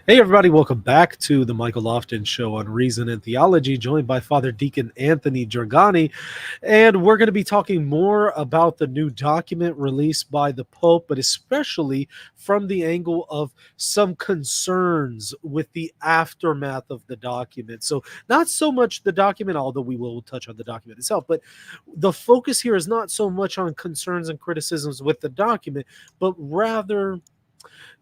Hey, everybody, welcome back to the Michael Lofton Show on Reason and Theology, joined by Father Deacon Anthony Dragani. And we're going to be talking more about the new document released by the Pope, but especially from the angle of some concerns with the aftermath of the document. So, not so much the document, although we will touch on the document itself, but the focus here is not so much on concerns and criticisms with the document, but rather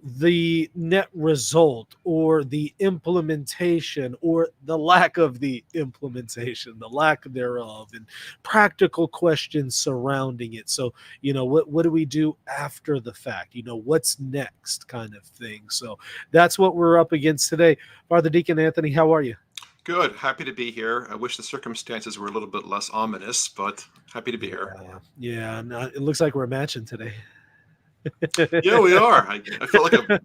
the net result or the implementation or the lack of the implementation, the lack thereof, and practical questions surrounding it. So, what do we do after the fact? What's next kind of thing. So that's what we're up against today. Father Deacon Anthony, how are you? Good. Happy to be here. I wish the circumstances were a little bit less ominous, but happy to be here. Yeah. No, it looks like we're matching today. Yeah, we are. I feel like I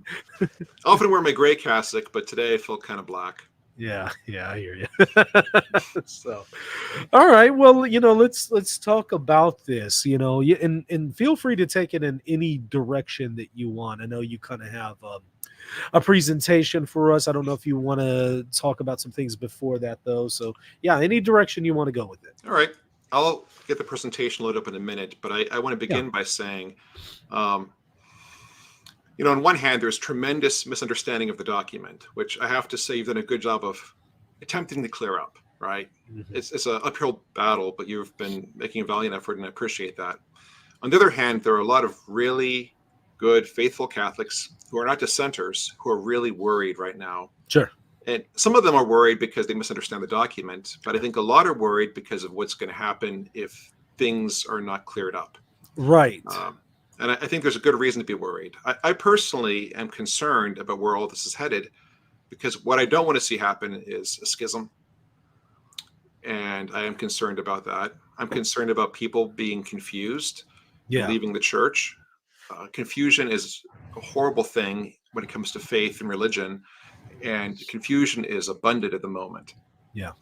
often wear my gray cassock, but today I feel kind of black. Yeah, I hear you. So, all right. Well, let's talk about this. And feel free to take it in any direction that you want. I know you kind of have a presentation for us. I don't know if you want to talk about some things before that, though. So, yeah, any direction you want to go with it. All right. I'll get the presentation loaded up in a minute, but I want to Yeah. begin by saying, um, on one hand, there's tremendous misunderstanding of the document, which I have to say you've done a good job of attempting to clear up, right? Mhm. It's an uphill battle, but you've been making a valiant effort, and I appreciate that. On the other hand, there are a lot of really good, faithful Catholics who are not dissenters who are really worried right now. Sure. And some of them are worried because they misunderstand the document, but I think a lot are worried because of what's going to happen if things are not cleared up. Right. And I think there's a good reason to be worried. I personally am concerned about where all this is headed because what I don't want to see happen is a schism. And I am concerned about that. I'm concerned about people being confused and Yeah. leaving the church. Confusion is a horrible thing when it comes to faith and religion, and confusion is abundant at the moment. Yeah.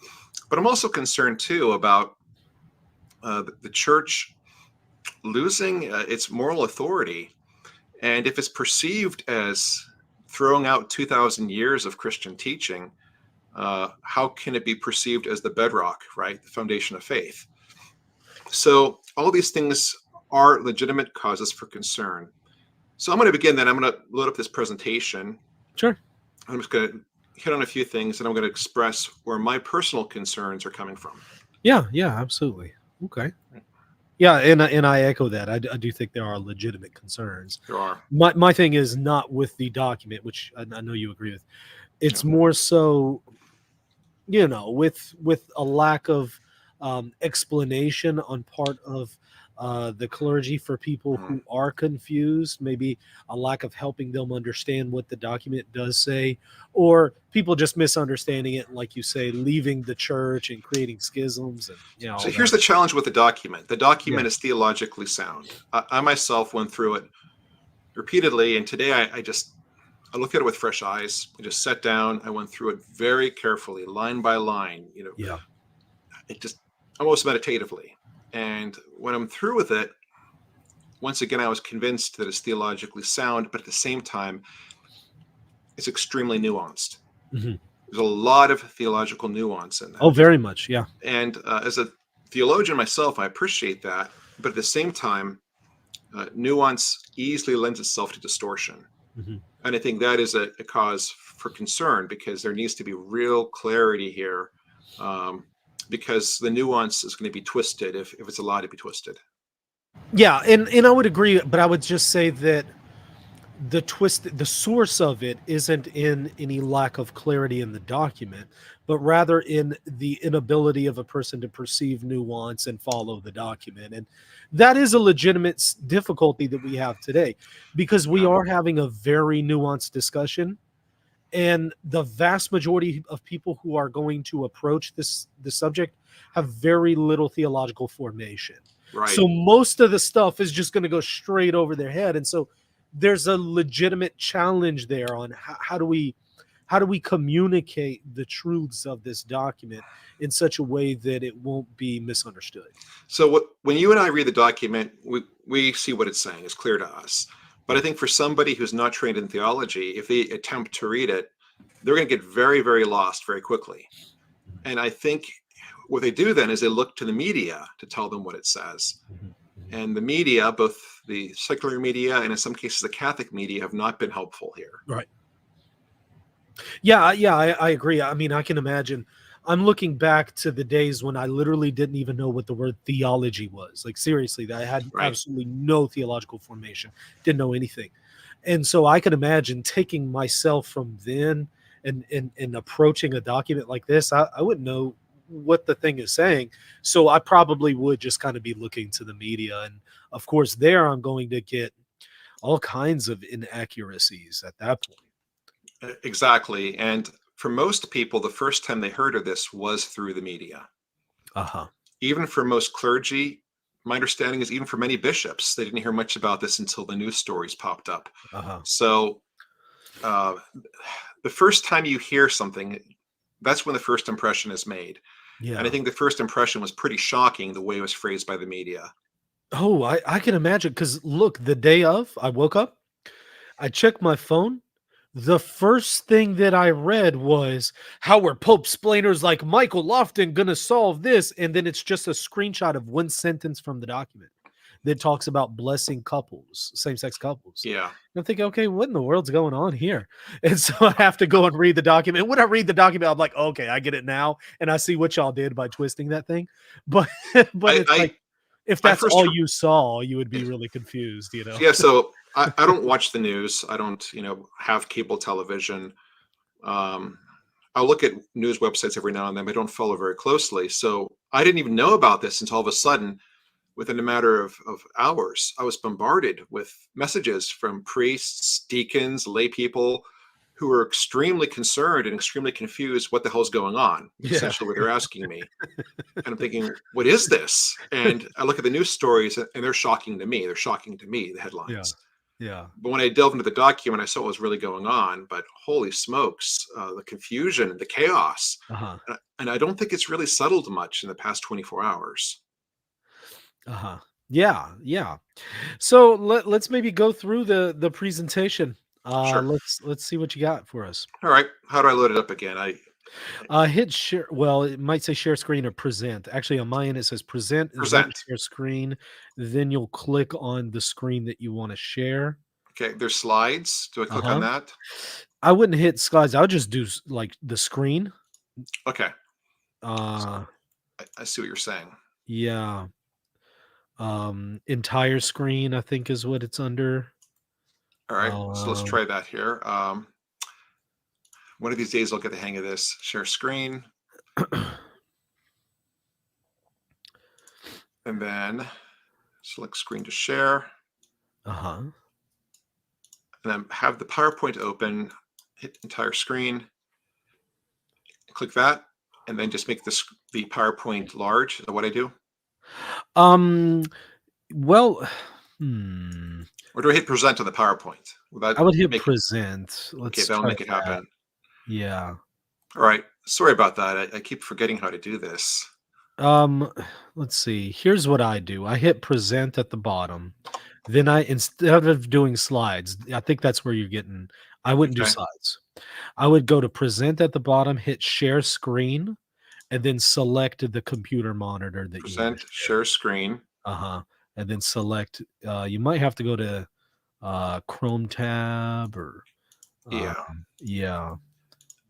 But I'm also concerned too about the church losing its moral authority, and if it's perceived as throwing out 2,000 years of Christian teaching, how can it be perceived as the bedrock, right? The foundation of faith. So all these things are legitimate causes for concern. So I'm going to begin then. I'm going to load up this presentation. Sure. I'm just going to hit on a few things and I'm going to express where my personal concerns are coming from. Yeah, absolutely. Okay. Yeah, and I echo that. I do think there are legitimate concerns. There are. My thing is not with the document, which I know you agree with. It's more so, with a lack of explanation on part of the clergy for people who are confused, maybe a lack of helping them understand what the document does say, or people just misunderstanding it, like you say, leaving the church and creating schisms. And so here's the challenge with the document. The document Yeah. is theologically sound. I myself went through it repeatedly, and today I looked at it with fresh eyes. I just sat down. I went through it very carefully, line by line. Yeah. It just almost meditatively. And when I'm through with it, once again, I was convinced that it's theologically sound, but at the same time, it's extremely nuanced. Mm-hmm. There's a lot of theological nuance in that. Oh, very much. Yeah. And as a theologian myself, I appreciate that. But at the same time, nuance easily lends itself to distortion. Mm-hmm. And I think that is a cause for concern because there needs to be real clarity here. Because the nuance is going to be twisted if it's allowed to be twisted. Yeah, and I would agree, but I would just say that the source of it isn't in any lack of clarity in the document, but rather in the inability of a person to perceive nuance and follow the document. And that is a legitimate difficulty that we have today because we are having a very nuanced discussion. And the vast majority of people who are going to approach this subject have very little theological formation. Right. So most of the stuff is just going to go straight over their head. And so there's a legitimate challenge there on how do we communicate the truths of this document in such a way that it won't be misunderstood. So when you and I read the document, we see what it's saying. It's clear to us. But I think for somebody who's not trained in theology, if they attempt to read it, they're going to get very, very lost very quickly. And I think what they do then is they look to the media to tell them what it says. And the media, both the secular media and in some cases the Catholic media, have not been helpful here. Right. Yeah, I agree. I mean, I can imagine. I'm looking back to the days when I literally didn't even know what the word theology was. Like, seriously, I had Right. absolutely no theological formation, didn't know anything. And so I can imagine taking myself from then and approaching a document like this. I wouldn't know what the thing is saying. So I probably would just kind of be looking to the media. And of course, there I'm going to get all kinds of inaccuracies at that point. Exactly. And for most people, the first time they heard of this was through the media. Uh-huh. Even for most clergy, my understanding is even for many bishops, they didn't hear much about this until the news stories popped up. Uh-huh. So the first time you hear something, that's when the first impression is made. Yeah. And I think the first impression was pretty shocking, the way it was phrased by the media. Oh, I can imagine. Because look, the day of, I woke up, I checked my phone. The first thing that I read was, how are Pope splainers like Michael Lofton going to solve this? And then it's just a screenshot of one sentence from the document that talks about blessing couples, same-sex couples. Yeah. And I'm thinking, okay, what in the world's going on here? And so I have to go and read the document. When I read the document, I'm like, okay, I get it now. And I see what y'all did by twisting that thing. But it's like, if that's all you saw, you would be really confused, you know? Yeah, so I don't watch the news. I don't, have cable television. I'll look at news websites every now and then, but I don't follow very closely. So I didn't even know about this until all of a sudden, within a matter of hours, I was bombarded with messages from priests, deacons, lay people who were extremely concerned and extremely confused what the hell's going on, essentially what they're asking me. And I'm thinking, what is this? And I look at the news stories and they're shocking to me. They're shocking to me, the headlines. Yeah. But when I delved into the document, I saw what was really going on. But holy smokes, the confusion and the chaos. Uh-huh. And I don't think it's really settled much in the past 24 hours. Uh-huh. Yeah. So let's maybe go through the presentation. Sure. Let's see what you got for us. All right. How do I load it up again? Hit share. Well, it might say share screen or present. Actually, on my end, it says present. Present. Share screen. Then you'll click on the screen that you want to share. Okay. There's slides. Do I click on that? I wouldn't hit slides. I would just do like the screen. Okay. I see what you're saying. Yeah. Entire screen, I think, is what it's under. All right. So let's try that here. One of these days I'll get the hang of this. Share screen. And then select screen to share. Uh-huh. And then have the PowerPoint open, hit entire screen, click that, and then just make the PowerPoint large. Is that what I do? Well, Or do I hit present on the PowerPoint? I would hit present. Okay, that'll make it happen. Yeah. All right. Sorry about that. I keep forgetting how to do this. Let's see. Here's what I do. I hit present at the bottom. Then instead of doing slides, I think that's where you're getting. I wouldn't do slides. I would go to present at the bottom, hit share screen, and then select the computer monitor that you want to share screen. And then select. You might have to go to Chrome tab or yeah.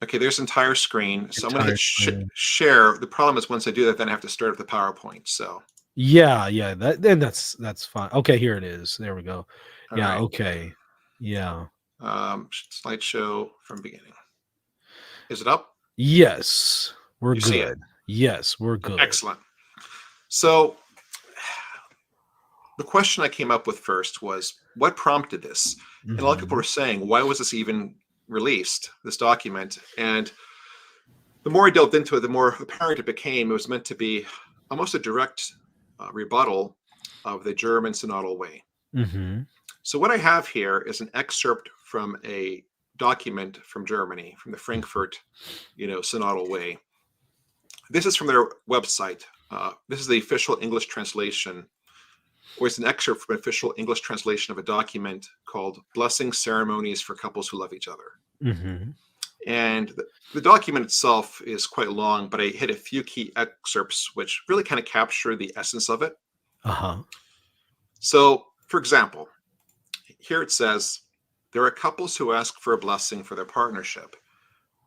Okay, there's entire screen. So I'm going to hit share. The problem is once I do that, then I have to start up the PowerPoint. So yeah. That's fine. Okay, here it is. There we go. All right. Okay. Yeah. Slideshow from beginning. Is it up? Yes, we're good. See it? Yes, we're good. Excellent. So the question I came up with first was, what prompted this? And a lot of people were saying, why was this even released, this document? And the more I delved into it, the more apparent it became it was meant to be almost a direct rebuttal of the German synodal way. So what I have here is an excerpt from a document from Germany, from the Frankfurt, synodal way. This is from their website. This is the official English translation, or it's an excerpt from an official English translation of a document called Blessing Ceremonies for Couples Who Love Each Other. And the document itself is quite long, but I hit a few key excerpts which really kind of capture the essence of it. So, for example, here it says, there are couples who ask for a blessing for their partnership.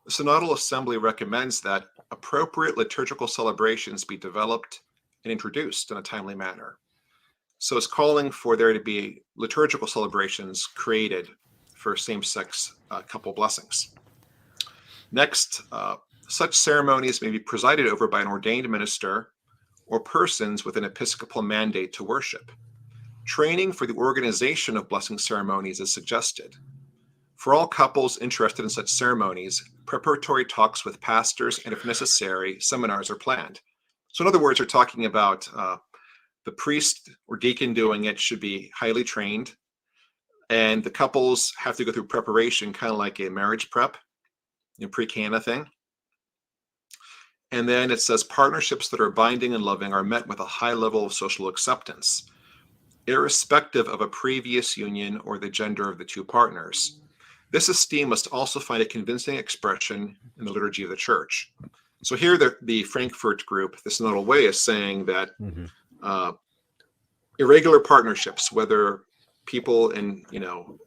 The Synodal Assembly recommends that appropriate liturgical celebrations be developed and introduced in a timely manner. So it's calling for there to be liturgical celebrations created for same-sex couple blessings. Next, such ceremonies may be presided over by an ordained minister or persons with an episcopal mandate to worship. Training for the organization of blessing ceremonies is suggested. For all couples interested in such ceremonies, preparatory talks with pastors and, if necessary, seminars are planned. So in other words, we're talking about the priest or deacon doing it should be highly trained, and the couples have to go through preparation, kind of like a marriage prep, pre-cana thing. And then it says partnerships that are binding and loving are met with a high level of social acceptance, irrespective of a previous union or the gender of the two partners. This esteem must also find a convincing expression in the liturgy of the church. So here the Frankfurt group, the Synodal Way, is saying that irregular partnerships, whether people in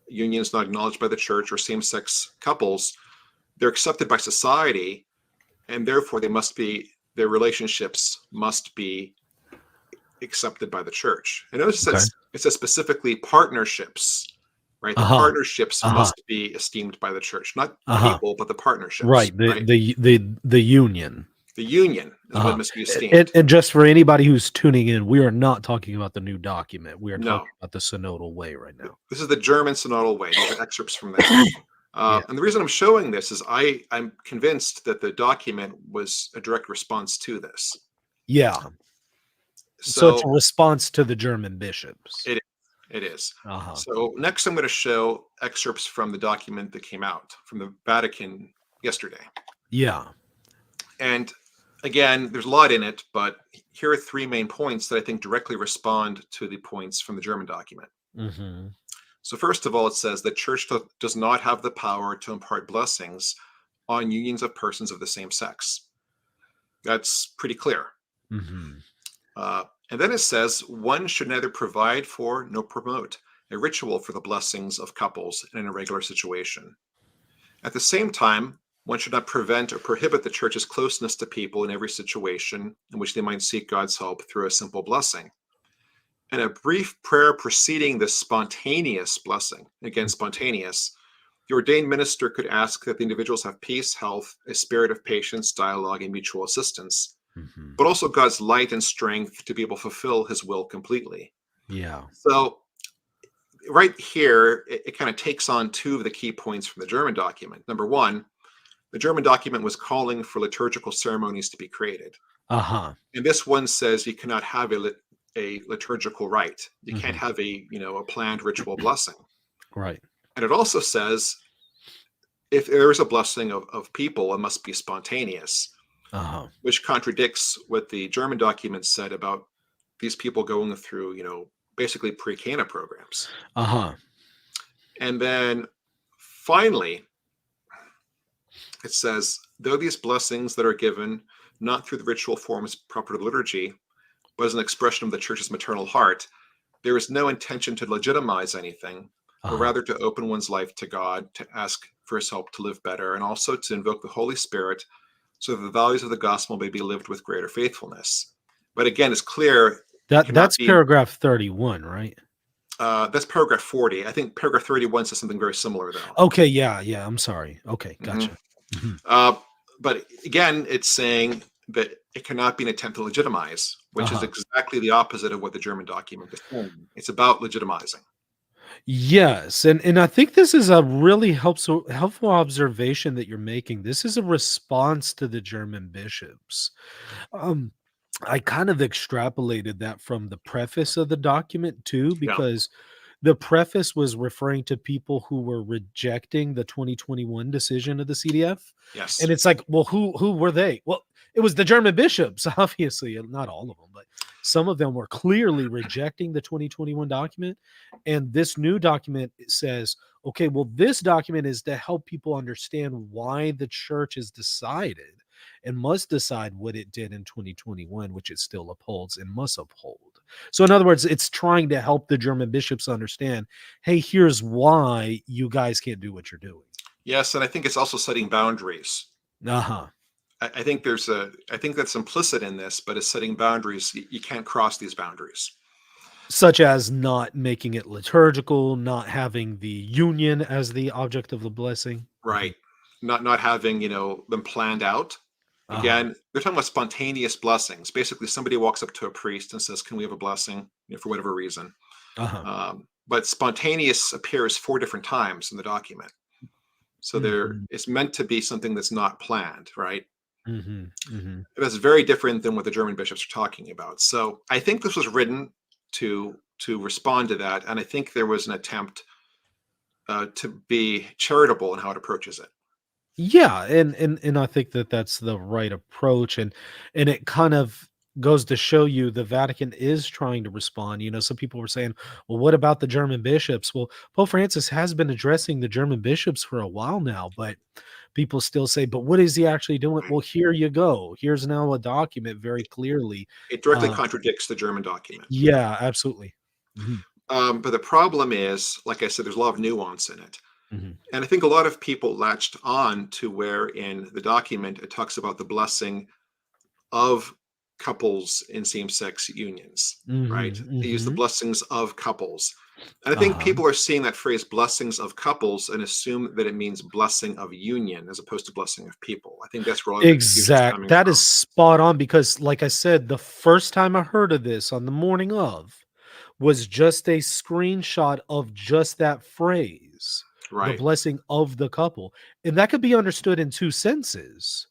unions not acknowledged by the church or same-sex couples, they're accepted by society, and therefore their relationships must be accepted by the church. And notice it says specifically partnerships, right? The partnerships must be esteemed by the church, not people, but the partnerships. Right. The union. The union is what must be esteemed. And just for anybody who's tuning in, we are not talking about the new document. We are talking about the Synodal Way right now. This is the German Synodal Way. These are excerpts from that. And the reason I'm showing this is I'm convinced that the document was a direct response to this. Yeah. So it's a response to the German bishops. It is. So next I'm going to show excerpts from the document that came out from the Vatican yesterday. Yeah. And again, there's a lot in it, but here are three main points that I think directly respond to the points from the German document. So first of all, it says the church does not have the power to impart blessings on unions of persons of the same sex. That's pretty clear. And then it says one should neither provide for nor promote a ritual for the blessings of couples in an irregular situation. At the same time, one should not prevent or prohibit the church's closeness to people in every situation in which they might seek God's help through a simple blessing. And a brief prayer preceding this spontaneous blessing, again, spontaneous, the ordained minister could ask that the individuals have peace, health, a spirit of patience, dialogue, and mutual assistance, but also God's light and strength to be able to fulfill his will completely. Yeah. So right here, it kind of takes on two of the key points from the German document. Number one, the German document was calling for liturgical ceremonies to be created. And this one says you cannot have a liturgical rite. You can't have a planned ritual blessing. Right. And it also says if there is a blessing of people, it must be spontaneous, which contradicts what the German document said about these people going through, basically pre-cana programs. And then finally, it says, though these blessings that are given not through the ritual forms proper to the liturgy, but as an expression of the church's maternal heart, there is no intention to legitimize anything, but rather to open one's life to God, to ask for his help to live better, and also to invoke the Holy Spirit so that the values of the gospel may be lived with greater faithfulness. But again, it's clear that's paragraph 31, right? That's paragraph 40. I think paragraph 31 says something very similar, though. Okay, yeah, I'm sorry. Okay, gotcha. But again, it's saying that it cannot be an attempt to legitimize, which is exactly the opposite of what the German document is saying. It's about legitimizing. Yes, and I think this is a really helpful observation that you're making. This is a response to the German bishops. I kind of extrapolated that from the preface of the document too, because the preface was referring to people who were rejecting the 2021 decision of the CDF. Yes. And it's like, well, who were they? Well, it was the German bishops, obviously, not all of them, but Some of them were clearly rejecting the 2021 document. And this new document says, okay, well, this document is to help people understand why the church has decided and must decide what it did in 2021, which it still upholds and must uphold. So, in other words, it's trying to help the German bishops understand, hey, here's why you guys can't do what you're doing. Yes, and I think it's also setting boundaries. Uh-huh. I think I think that's implicit in this, but it's setting boundaries. You can't cross these boundaries. Such as not making it liturgical, not having the union as the object of the blessing. Right. Not having, them planned out. Uh-huh. Again, they're talking about spontaneous blessings. Basically, somebody walks up to a priest and says, "Can we have a blessing?" For whatever reason. Uh-huh. But spontaneous appears 4 different times in the document. So Mhm. it's meant to be something that's not planned, right? Mhm. Mhm. That's very different than what the German bishops are talking about. So I think this was written to respond to that, and I think there was an attempt to be charitable in how it approaches it. Yeah, and I think that that's the right approach, and it kind of goes to show you the Vatican is trying to respond. Some people were saying, "Well, what about the German bishops?" Well, Pope Francis has been addressing the German bishops for a while now, but people still say, "But what is he actually doing?" Right. Well, here you go. Here's now a document very clearly. It directly Uh, contradicts the German document. yeah, absolutely. Mhm, But the problem is, like I said, there's a lot of nuance in it. mhm, And I think a lot of people latched on to where in the document it talks about the blessing of couples in same-sex unions, right? mhm, They use the mhm. blessings of couples. And I think Uh-huh. people are seeing that phrase blessings of couples and assume that it means blessing of union as opposed to blessing of people. I think that's where a lot of the confusion is coming That is from. spot on because, like I said, the first time I heard of this on the morning of was just a screenshot of just that phrase, the Right. blessing of the couple. And that could be understood in two senses: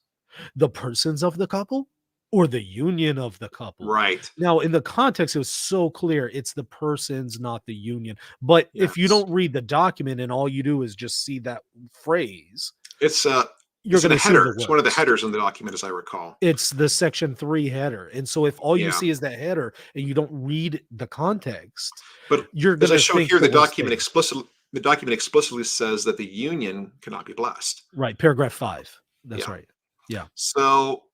the persons of the couple or the union of the couple. Right. Now, in the context, it was so clear it's the persons, not the union. But if you Yes. don't read the document and all you do is just see that phrase, It's you're it's in going a to assume header. the It's one of the worst. headers in the document, as I recall. It's the section 3 header, and so if all you Yeah. see is that header and you don't read the context, But you're as I gonna show think here, the worst thing. the document explicitly says that the union cannot be blessed. Right, paragraph 5. That's Yeah. right. Yeah. So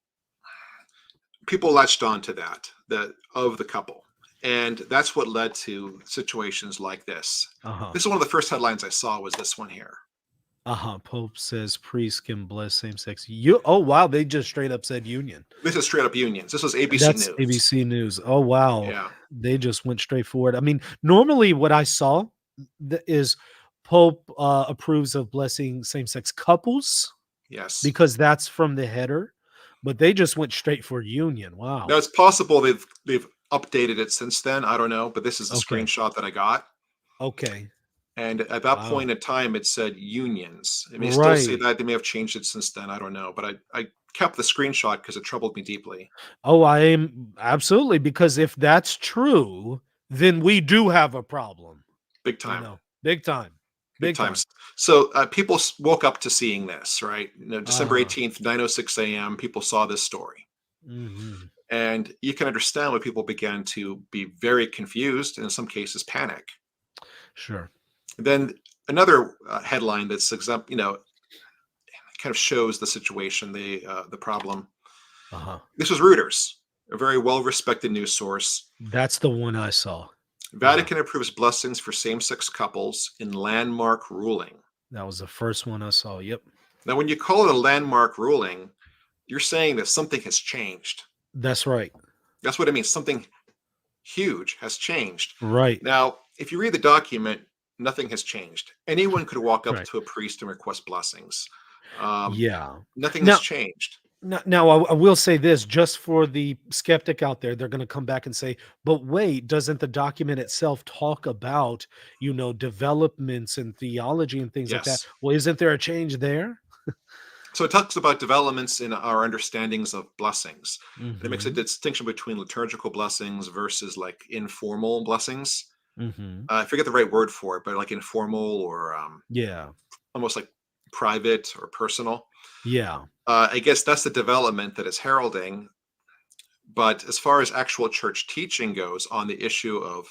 people latched on to that of the couple. And that's what led to situations like this. Uh-huh. This is one of the first headlines I saw was this one here. Uh-huh. Pope says priests can bless same-sex you oh, wow, they just straight up said union. This is straight up unions. This was ABC That's News. ABC News. Oh, wow. Yeah. They just went straight forward. I mean, normally what I saw is Pope, approves of blessing same-sex couples Yes. because that's from the header, but they just went straight for union. Wow. Now it's possible they've updated it since then. I don't know, but this is the Okay. screenshot that I got. Okay. And at that Wow. point in time, it said unions. It may still say Right. that. They may have changed it since then. I don't know. But I kept the screenshot because it troubled me deeply. Oh, I am absolutely, because if that's true, then we do have a problem, Big time. big time, Big big time. times. So people woke up to seeing this, right? December Uh-huh. 18th, 9:06 a.m., people saw this story. Mhm. And you can understand why people began to be very confused and in some cases panic. Sure. Then another headline that's kind of shows the situation, the problem. Uh-huh. This was Reuters, a very well-respected news source. That's the one I saw. Uh-huh. Vatican approves blessings for same-sex couples in landmark ruling. That was the first one I saw. Yep. Now, when you call it a landmark ruling, you're saying that something has changed. That's right. That's what it means. Something huge has changed. Right. Now, if you read the document, nothing has changed. Anyone could walk up Right. to a priest and request blessings. Um, Yeah. Nothing has Now changed. now I will say this just for the skeptic out there, they're gonna come back and say, "But wait, doesn't the document itself talk about, developments in theology and things like that?" Yes. Well, isn't there a change there? So it talks about developments in our understandings of blessings. And it makes a Mhm. distinction between liturgical blessings versus like informal blessings. Mhm. I forget the right word for it, but like informal or Yeah. almost like private or personal. Yeah. I guess that's the development that it's heralding. But as far as actual church teaching goes on the issue of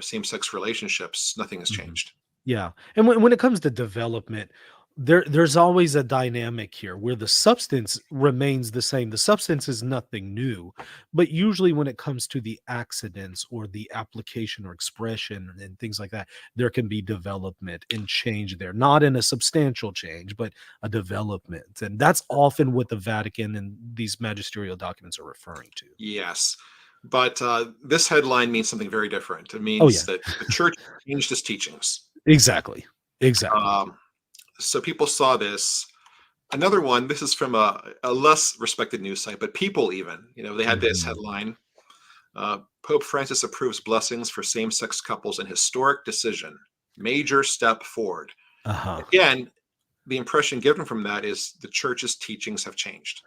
same-sex relationships, nothing has Mhm. changed. Yeah, and when it comes to development, there's always a dynamic here where the substance remains the same. The substance is nothing new, but usually when it comes to the accidents or the application or expression and things like that, there can be development and change there. Not in a substantial change, but a development, and that's often what the Vatican and these magisterial documents are referring to. Yes. But this headline means something very different. It Oh, means yeah. that the church changed its teachings. Exactly. Exactly. Um, so people saw this. Another one, this is from a less respected news site, but People even, they had this Mhm. headline. Pope Francis approves blessings for same-sex couples in historic decision. Major step forward. Uh-huh. Again, the impression given from that is the church's teachings have changed.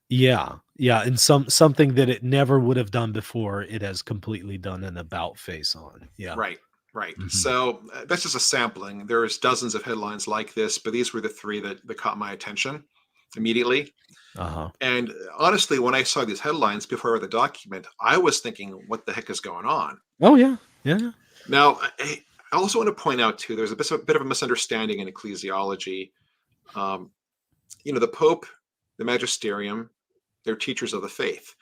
Yeah, yeah, and something that it never would have done before, it has completely done an about face on. Yeah. Right, right. Mhm. So that's just a sampling. There's dozens of headlines like this, but these were the three that caught my attention immediately. Uh-huh. And honestly, when I saw these headlines before I read the document, I was thinking, what the heck is going on? Oh, yeah. Yeah, yeah. Now, I also want to point out, too, there's a bit of a misunderstanding in ecclesiology. Um, the Pope, the Magisterium, they're teachers of the faith.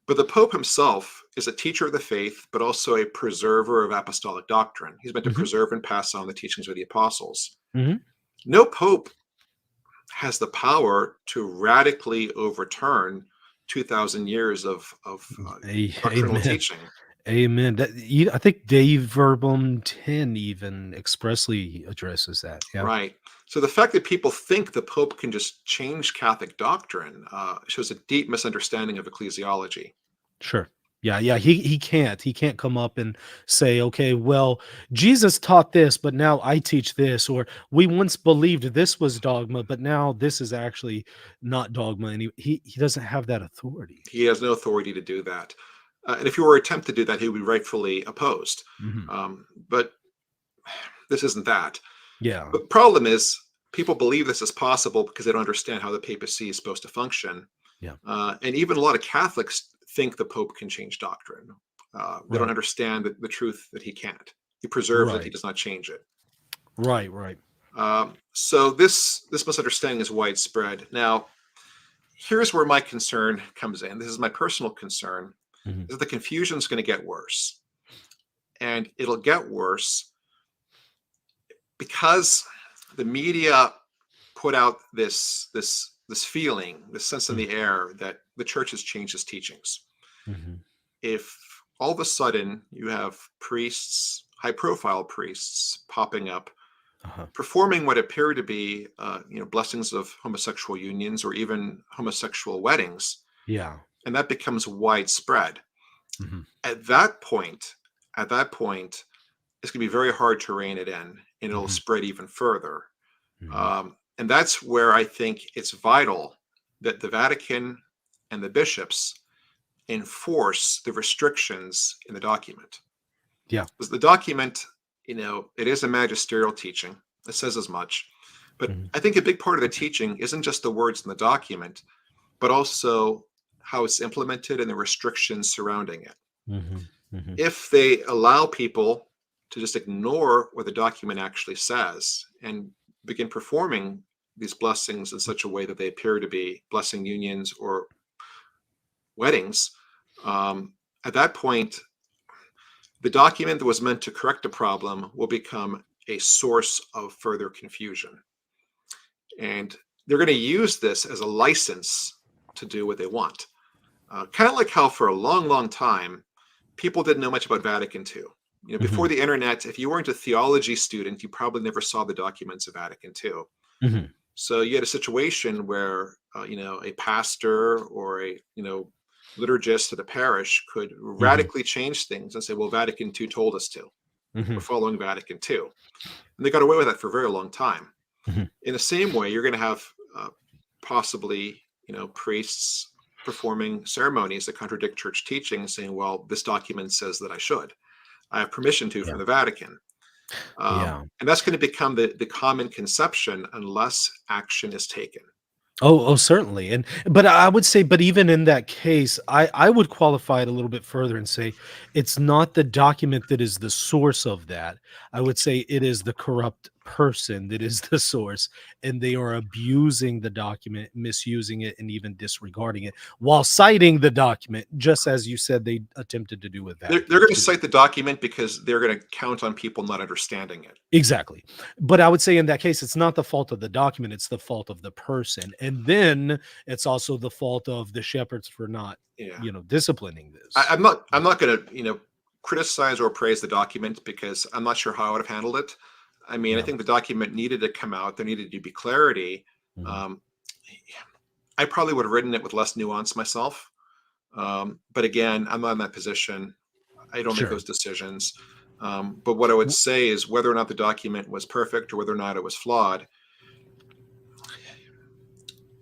But the Pope himself is a teacher of the faith, but also a preserver of apostolic doctrine. He's meant to Mhm. preserve and pass on the teachings of the apostles. Mhm. No Pope has the power to radically overturn 2,000 years of doctrinal Amen. teaching. Amen. I think Dave Verbum 10 even expressly addresses that. Yeah. Right. So the fact that people think the Pope can just change Catholic doctrine shows a deep misunderstanding of ecclesiology. Sure. Yeah, yeah, he can't come up and say, "Okay, well, Jesus taught this, but now I teach this," or "We once believed this was dogma, but now this is actually not dogma," and he doesn't have that authority. He has no authority to do that. And if he were to attempt to do that, he would be rightfully opposed. Mhm. But this isn't that. Yeah. The problem is people believe this is possible because they don't understand how the papacy is supposed to function. Yeah. And even a lot of Catholics think the Pope can change doctrine. They don't Right. understand the truth that he can't. He preserves it, he Right. does not change it. Right, right. So this misunderstanding is widespread. Now, here's where my concern comes in. This is my personal concern, Mhm. is that the confusion is going to get worse. And it'll get worse because the media put out this feeling, this sense in Mhm. the air that the church has changed its teachings. Mhm. If all of a sudden you have priests, high profile priests, popping up Uh-huh. performing what appear to be blessings of homosexual unions or even homosexual weddings, Yeah. and that becomes widespread, Mhm. at that point it's going to be very hard to rein it in, and it'll Mhm. spread even further. Mhm. And that's where I think it's vital that the Vatican and the bishops enforce the restrictions in the document. Yeah. Because the document, it is a magisterial teaching. It says as much. But Mhm. I think a big part of the teaching isn't just the words in the document, but also how it's implemented and the restrictions surrounding it. Mhm. Mhm. If they allow people to just ignore what the document actually says and begin performing these blessings in such a way that they appear to be blessing unions or weddings, at that point, the document that was meant to correct a problem will become a source of further confusion. And they're going to use this as a license to do what they want. Kind of like how for a long, long time, people didn't know much about Vatican II. Before Mhm. the internet, if you weren't a theology student, you probably never saw the documents of Vatican II. Mhm. So you had a situation where, a pastor or a, liturgist of the parish could Mhm. radically change things and say, well, Vatican II told us to. We're Mhm. following Vatican II. And they got away with that for a very long time. Mhm. In the same way, you're going to have possibly, priests performing ceremonies that contradict church teaching, saying, "Well, this document says that I should. I have permission to Yeah. from the Vatican," Yeah. and that's going to become the common conception unless action is taken. Oh, certainly. But I would say, but even in that case, I would qualify it a little bit further and say it's not the document that is the source of that. I would say it is the corrupt person that is the source, and they are abusing the document, misusing it, and even disregarding it while citing the document, just as you said they attempted to do with They're Vatican going to II. cite the document because they're going to count on people not understanding it. Exactly. But I would say in that case, it's not the fault of the document, it's the fault of the person. And then it's also the fault of the shepherds for not, Yeah. disciplining I, this. I'm not. I'm not going to, criticize or praise the document because I'm not sure how I would have handled it. I mean, I Yeah. think the document needed to come out. There needed to be clarity. Mhm. Um, I probably would have written it with less nuance myself. But again, I'm not in that position. I don't make Sure. those decisions. But what I would W- say is whether or not the document was perfect or whether or not it was flawed,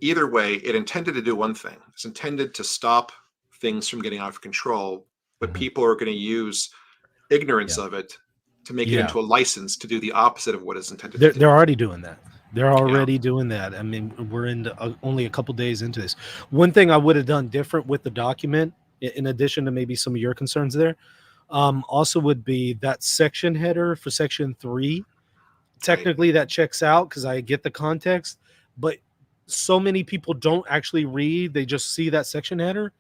either way, it intended to do one thing. It's intended to stop things from getting out of control, but mhm. people are going to use ignorance Yeah. of it to make it Yeah. into a license to do the opposite of what it's intended to They're do. already doing that. They're Yeah, already doing that. I mean, we're in only a couple days into this. One thing I would have done different with the document, in addition to maybe some of your concerns there, also would be that section header for section 3. right. Technically that checks out because I get the context, but so many people don't actually read, they just see that section header.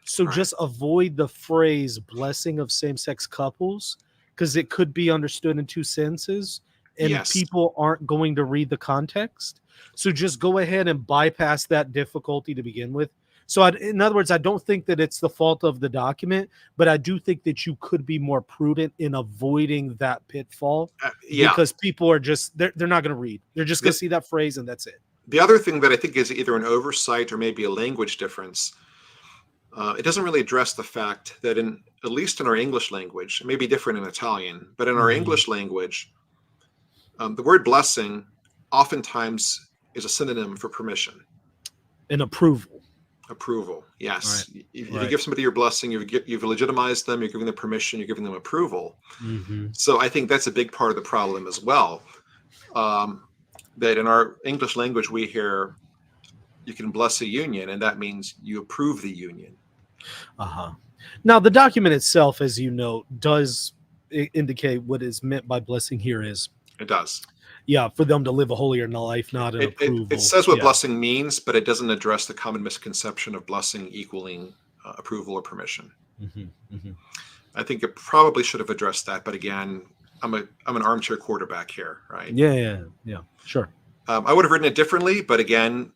So Right. just avoid the phrase blessing of same-sex couples because it could be understood in two senses and Yes. people aren't going to read the context. So just go ahead and bypass that difficulty to begin with. So in other words, I don't think that it's the fault of the document, but I do think that you could be more prudent in avoiding that pitfall Yeah. because people are just they're not going to read. They're just going The, to see that phrase and that's it. the other thing that I think is either an oversight or maybe a language difference, it doesn't really address the fact that at least in our English language, it may be different in Italian, but in our Mhm. English language, the word blessing oftentimes is a synonym for permission. And approval. Approval. Right. Yes. If you Right. give somebody your blessing, you've legitimized them, you're giving them permission, you're giving them approval. Hmm. So I think that's a big part of the problem as well. Um, that in our English language, we hear you can bless a union, and that means you approve the union. Uh-huh. Now the document itself, as you know, does indicate what is meant by blessing here is, It does. yeah, for them to live a holier life, not an It approval. says what Yeah. blessing means, but it doesn't address the common misconception of blessing equaling approval or permission. Hmm. Hmm. I think it probably should have addressed that, but again, I'm an armchair quarterback here, right? Yeah, yeah, yeah. Sure. I would have written it differently, but again,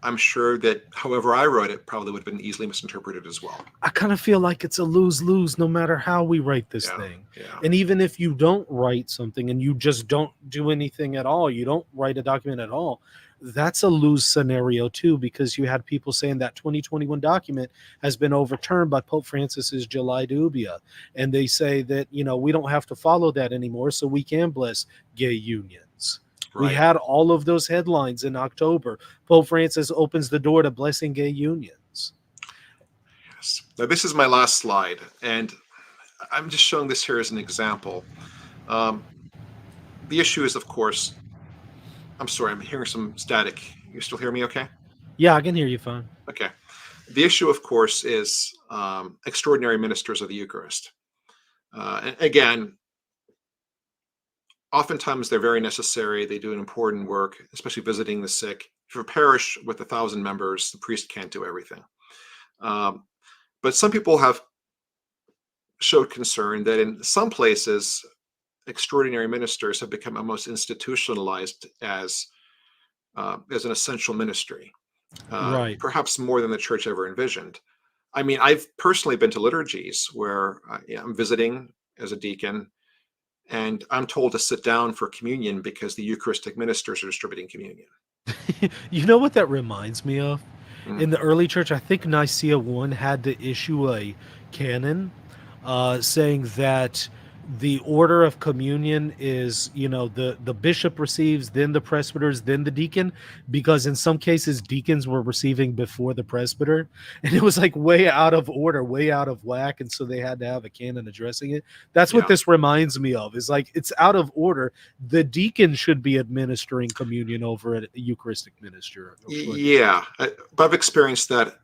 I'm sure that however I wrote it probably would have been easily misinterpreted as well. I kind of feel like it's a lose-lose no matter how we write this Yeah, thing. yeah, And even if you don't write something and you just don't do anything at all, you don't write a document at all, that's a lose scenario too, because you had people saying that 2021 document has been overturned by Pope Francis's July Dubia. And they say that, we don't have to follow that anymore, so we can bless gay unions. We right. had all of those headlines in October. Pope Francis opens the door to blessing gay unions. Yes. Now this is my last slide, and I'm just showing this here as an example. Um, the issue is, of course, I'm sorry, I'm hearing some static. You still hear me? Okay. Yeah, I can hear you fine. Okay. The issue, of course, is extraordinary ministers of the Eucharist. And again, oftentimes they're very necessary. They do an important work, especially visiting the sick. If you're a parish with 1,000 members, the priest can't do everything. Um, but some people have showed concern that in some places, extraordinary ministers have become almost institutionalized as an essential ministry, Right. perhaps more than the church ever envisioned. I mean, I've personally been to liturgies where I'm visiting as a deacon, and I'm told to sit down for communion because the Eucharistic ministers are distributing communion. You know what that reminds me of? Mm, In the early church, I think Nicaea 1 had to issue a canon saying that the order of communion is, the bishop receives, then the presbyters, then the deacon, because in some cases deacons were receiving before the presbyter, and it was like way out of order, way out of whack, and so they had to have a canon addressing it. That's what Yeah. this reminds me of, is like it's out of order. The deacon should be administering communion over a Eucharistic minister. Yeah, but I've experienced that.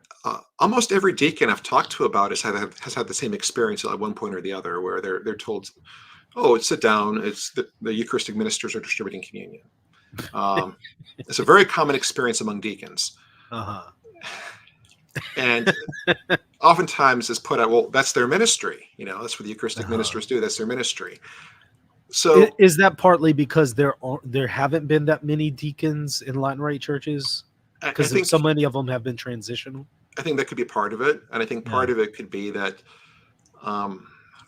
Almost every deacon I've talked to about has had the same experience at one point or the other, where they're told, "Oh, sit down. It's the Eucharistic ministers are distributing communion." It's a very common experience among deacons, Uh-huh. and oftentimes it's put out, "Well, that's their ministry. That's what the Eucharistic Uh-huh. ministers do. That's their ministry." So Is that partly because there haven't been that many deacons in Latin Rite churches? I Because think so many of them have been transitional. I think that could be part of it, and I think Yeah. part of it could be that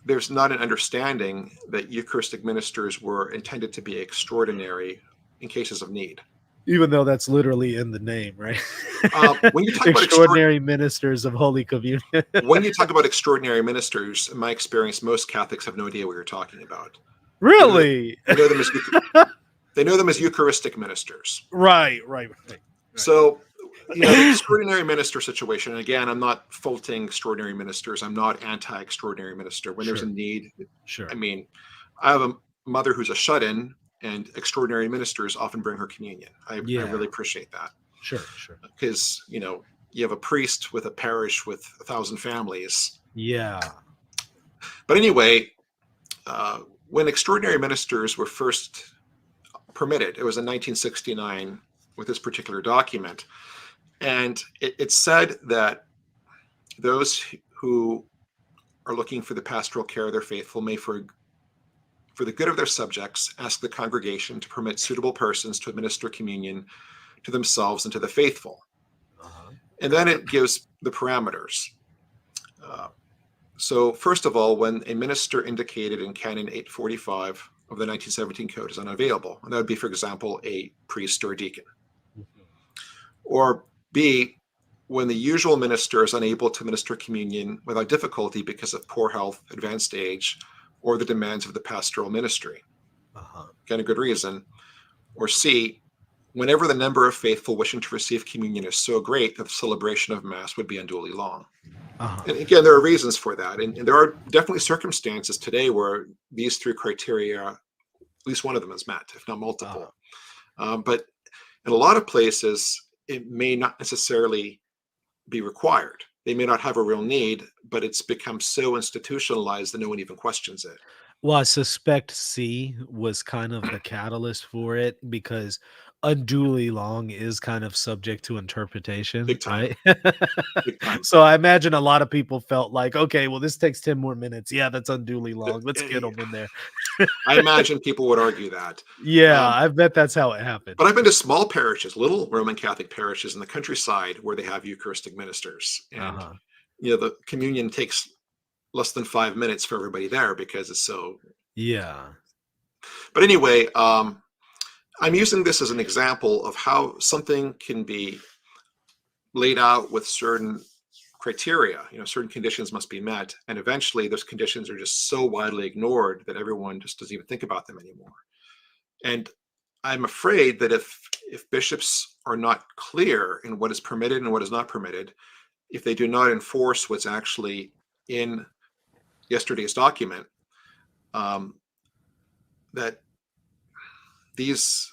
there's not an understanding that Eucharistic ministers were intended to be extraordinary in cases of need. Even though that's literally in the name, right? When you talk about Extraordinary ministers of Holy Communion. when you talk about extraordinary ministers, in my experience, most Catholics have no idea what you're talking about. Really? They know them as they know them as Eucharistic ministers. Right. So, the extraordinary minister situation. And again, I'm not faulting extraordinary ministers. I'm not anti-extraordinary minister. When there's a Sure. need, Sure. I mean, I have a mother who's a shut-in, and extraordinary ministers often bring her communion. I really appreciate that. Sure. Because you have a priest with a parish with 1,000 families. Yeah. But anyway, when extraordinary ministers were first permitted, it was in 1969 with this particular document, and it said that those who are looking for the pastoral care of their faithful may, for the good of their subjects, ask the congregation to permit suitable persons to administer communion to themselves and to the faithful. Uh-huh. And then it gives the parameters. So first of all, when a minister indicated in Canon 845 of the 1917 Code is unavailable, and that would be, for example, a priest or a deacon. Mm-hmm. Or B, when the usual minister is unable to minister communion without difficulty because of poor health, advanced age, or the demands of the pastoral ministry. Uh-huh. Again, a good reason. Or C, whenever the number of faithful wishing to receive communion is so great that the celebration of Mass would be unduly long. Uh-huh. And again, there are reasons for that. And there are definitely circumstances today where these three criteria, at least one of them is met, if not multiple. But in a lot of places, it may not necessarily be required. They may not have a real need, but it's become so institutionalized that no one even questions it. Well, I suspect C was kind of the catalyst for it, because unduly long is kind of subject to interpretation, Big time. right? Big time. So I imagine a lot of people felt like, okay, well, this takes 10 more minutes. Yeah, that's unduly long. Let's get them in there. I imagine people would argue that. Yeah, I bet that's how it happened. But I've been to small parishes, little Roman Catholic parishes in the countryside where they have Eucharistic ministers. And, the communion takes less than 5 minutes for everybody there because it's so. Yeah. But anyway, I'm using this as an example of how something can be laid out with certain criteria. Certain conditions must be met, and eventually those conditions are just so widely ignored that everyone just doesn't even think about them anymore. And I'm afraid that if bishops are not clear in what is permitted and what is not permitted, if they do not enforce what's actually in yesterday's document, that these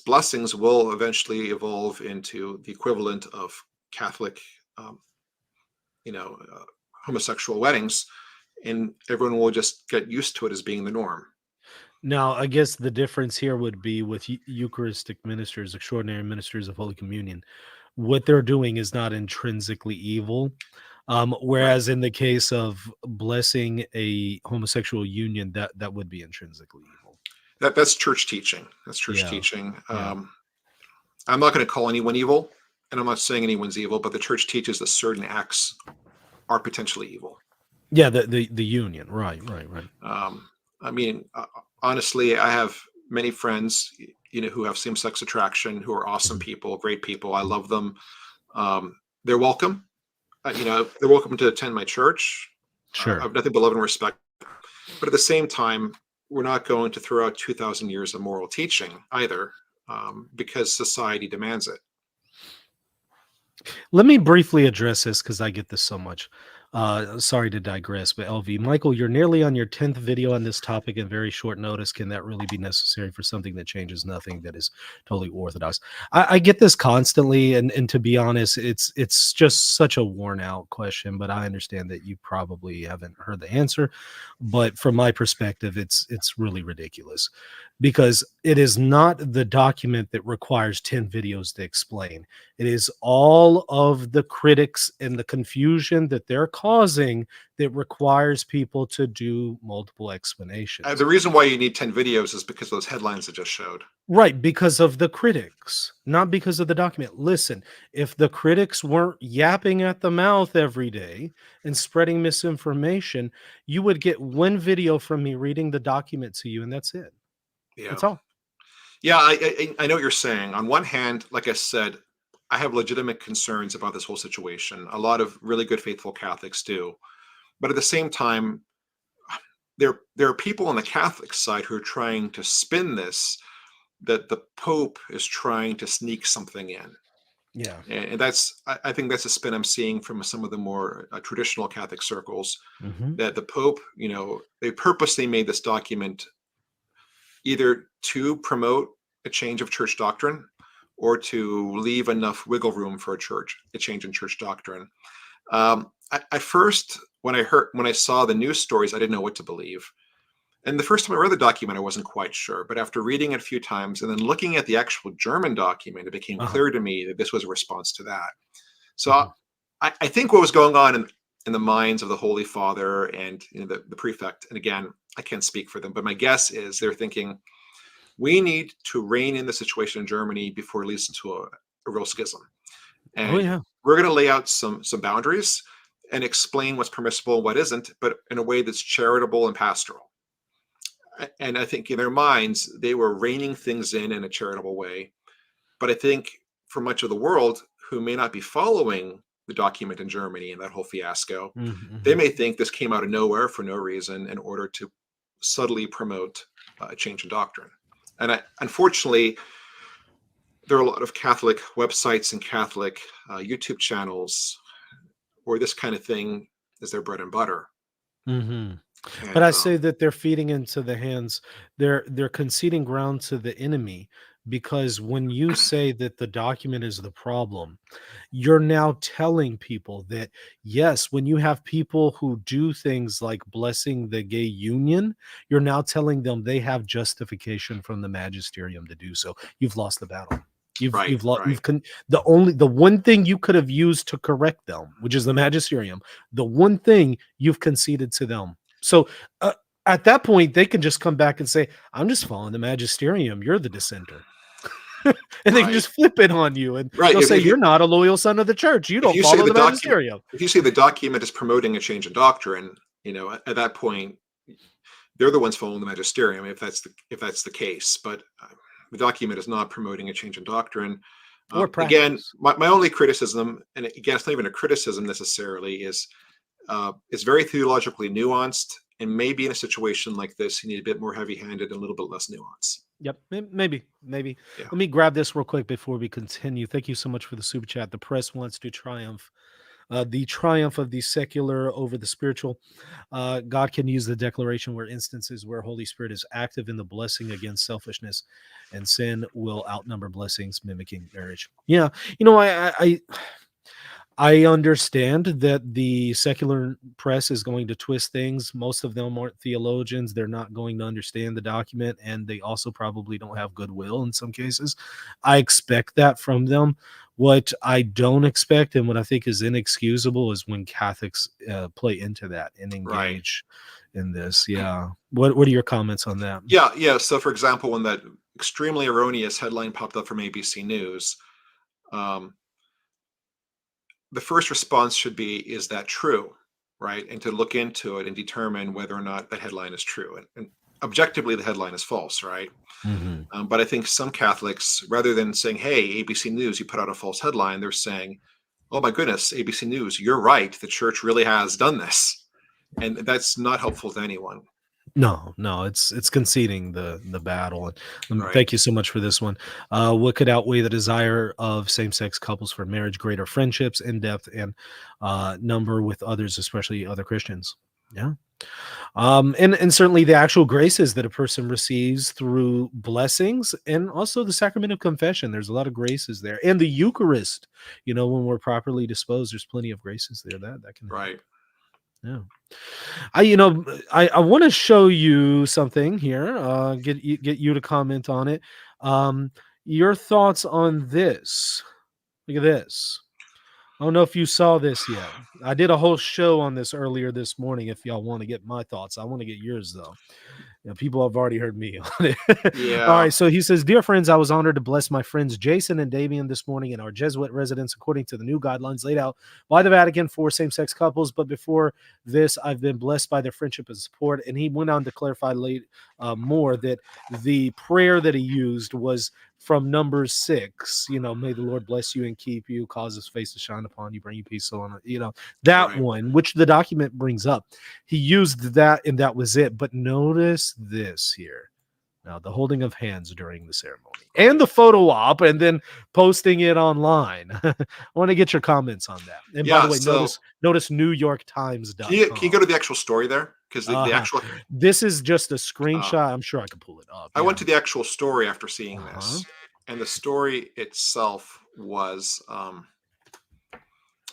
blessings will eventually evolve into the equivalent of Catholic, homosexual weddings, and everyone will just get used to it as being the norm. Now, I guess the difference here would be with Eucharistic ministers, extraordinary ministers of Holy Communion. What they're doing is not intrinsically evil. Whereas in the case of blessing a homosexual union, that would be intrinsically evil. That's church teaching. That's church teaching. I'm not going to call anyone evil, and I'm not saying anyone's evil, but the church teaches that certain acts are potentially evil. Yeah, the union, right. Honestly, I have many friends, who have same-sex attraction, who are awesome people, great people. I love them. They're welcome. They're welcome to attend my church. Sure. I have nothing but love and respect. But at the same time, we're not going to throw out 2,000 years of moral teaching either, because society demands it. Let me briefly address this because I get this so much. Sorry to digress, but LV, Michael, you're nearly on your 10th video on this topic in very short notice. Can that really be necessary for something that changes nothing, that is totally orthodox? I get this constantly, and to be honest, it's just such a worn out question, but I understand that you probably haven't heard the answer. But from my perspective, it's really ridiculous, because it is not the document that requires 10 videos to explain. It is all of the critics and the confusion that they're causing that requires people to do multiple explanations. The reason why you need 10 videos is because of those headlines I just showed. Right, because of the critics, not because of the document. Listen, if the critics weren't yapping at the mouth every day and spreading misinformation, you would get one video from me reading the document to you, and that's it. Yeah. That's all. Yeah, I know what you're saying. On one hand, like I said, I have legitimate concerns about this whole situation. A lot of really good, faithful Catholics do. But at the same time, there are people on the Catholic side who are trying to spin this, that the Pope is trying to sneak something in. Yeah. And I think that's a spin I'm seeing from some of the more traditional Catholic circles, Mhm. that the Pope, they purposely made this document either to promote a change of church doctrine or to leave enough wiggle room for a change in church doctrine. I first, when I saw the news stories, I didn't know what to believe. And the first time I read the document, I wasn't quite sure. But after reading it a few times and then looking at the actual German document, it became Uh-huh. clear to me that this was a response to that. So Mhm. I think what was going on in the minds of the Holy Father and the prefect, and again, I can't speak for them, but my guess is they're thinking, we need to rein in the situation in Germany before it leads to a real schism. Oh, And yeah. we're going to lay out some boundaries and explain what's permissible and what isn't, but in a way that's charitable and pastoral. And I think in their minds, they were reining things in a charitable way. But I think for much of the world who may not be following the document in Germany and that whole fiasco, they Mhm. may think this came out of nowhere for no reason in order to subtly promote a change in doctrine. And unfortunately, there are a lot of Catholic websites and Catholic YouTube channels where this kind of thing is their bread and butter. Mhm. But And I say that they're feeding into the hands, they're conceding ground to the enemy, because when you say that the document is the problem, you're now telling people that, yes, when you have people who do things like blessing the gay union, you're now telling them they have justification from the magisterium to do so. You've lost the battle. right, right. The one thing you could have used to correct them, which is the magisterium, the one thing you've conceded to them. So at that point, they can just come back and say, "I'm just following the magisterium. You're the dissenter." And they can Right. just flip it on you, and Right. they'll say, "You're not a loyal son of the church. You If don't you say follow the the document magisterium." if you say the document is promoting a change in doctrine, at that point, they're the ones following the magisterium if that's the case. But the document is not promoting a change in doctrine. Or Again, practice. my only criticism, and again, it's not even a criticism necessarily, is it's very theologically nuanced, and maybe in a situation like this, you need a bit more heavy-handed and a little bit less nuance. Yep, maybe. Yeah. Let me grab this real quick before we continue. Thank you so much for the super chat. The press wants to triumph. The triumph of the secular over the spiritual. God can use the declaration where instances where Holy Spirit is active in the blessing against selfishness, and sin will outnumber blessings, mimicking marriage. Yeah, I understand that the secular press is going to twist things. Most of them aren't theologians. They're not going to understand the document, and they also probably don't have goodwill in some cases. I expect that from them. What I don't expect, and what I think is inexcusable, is when Catholics play into that and Right. engage in this. Yeah. What are your comments on that? Yeah. So, for example, when that extremely erroneous headline popped up from ABC News, um, the first response should be, is that true? Right. And to look into it and determine whether or not that headline is true. And objectively, the headline is false. Right. Mhm. But I think some Catholics, rather than saying, hey, ABC News, you put out a false headline, they're saying, oh, my goodness, ABC News, you're right. The church really has done this. And that's not helpful to anyone. No, it's conceding the battle. And Right. thank you so much for this one. What could outweigh the desire of same-sex couples for marriage? Greater friendships, in depth, and number with others, especially other Christians. Yeah. And certainly the actual graces that a person receives through blessings, and also the sacrament of confession. There's a lot of graces there, and the Eucharist. When we're properly disposed, there's plenty of graces there that can help. Right. Yeah. I want to show you something here. Get you to comment on it. Um, your thoughts on this? Look at this. I don't know if you saw this yet. I did a whole show on this earlier this morning. If y'all want to get my thoughts, I want to get yours though. People have already heard me on it. All Yeah. right. So he says, "Dear friends, I was honored to bless my friends Jason and Damien this morning in our Jesuit residence according to the new guidelines laid out by the Vatican for same-sex couples. But before this, I've been blessed by their friendship and support." And he went on to clarify more that the prayer that he used was from Numbers 6. May the Lord bless you and keep you, cause his face to shine upon you, bring you peace. So on. That Right. one, which the document brings up. He used that, and that was it. But notice this here. Now, the holding of hands during the ceremony and Right. the photo op, and then posting it online. I want to get your comments on that. And by the Yeah. way, So notice can you NewYorkTimes.com. go to the actual story there? Because the Uh-huh. actual This is just a uh, screenshot. I'm sure I could pull it up. I went Yeah. to the actual story after seeing Uh-huh. this, and the story itself was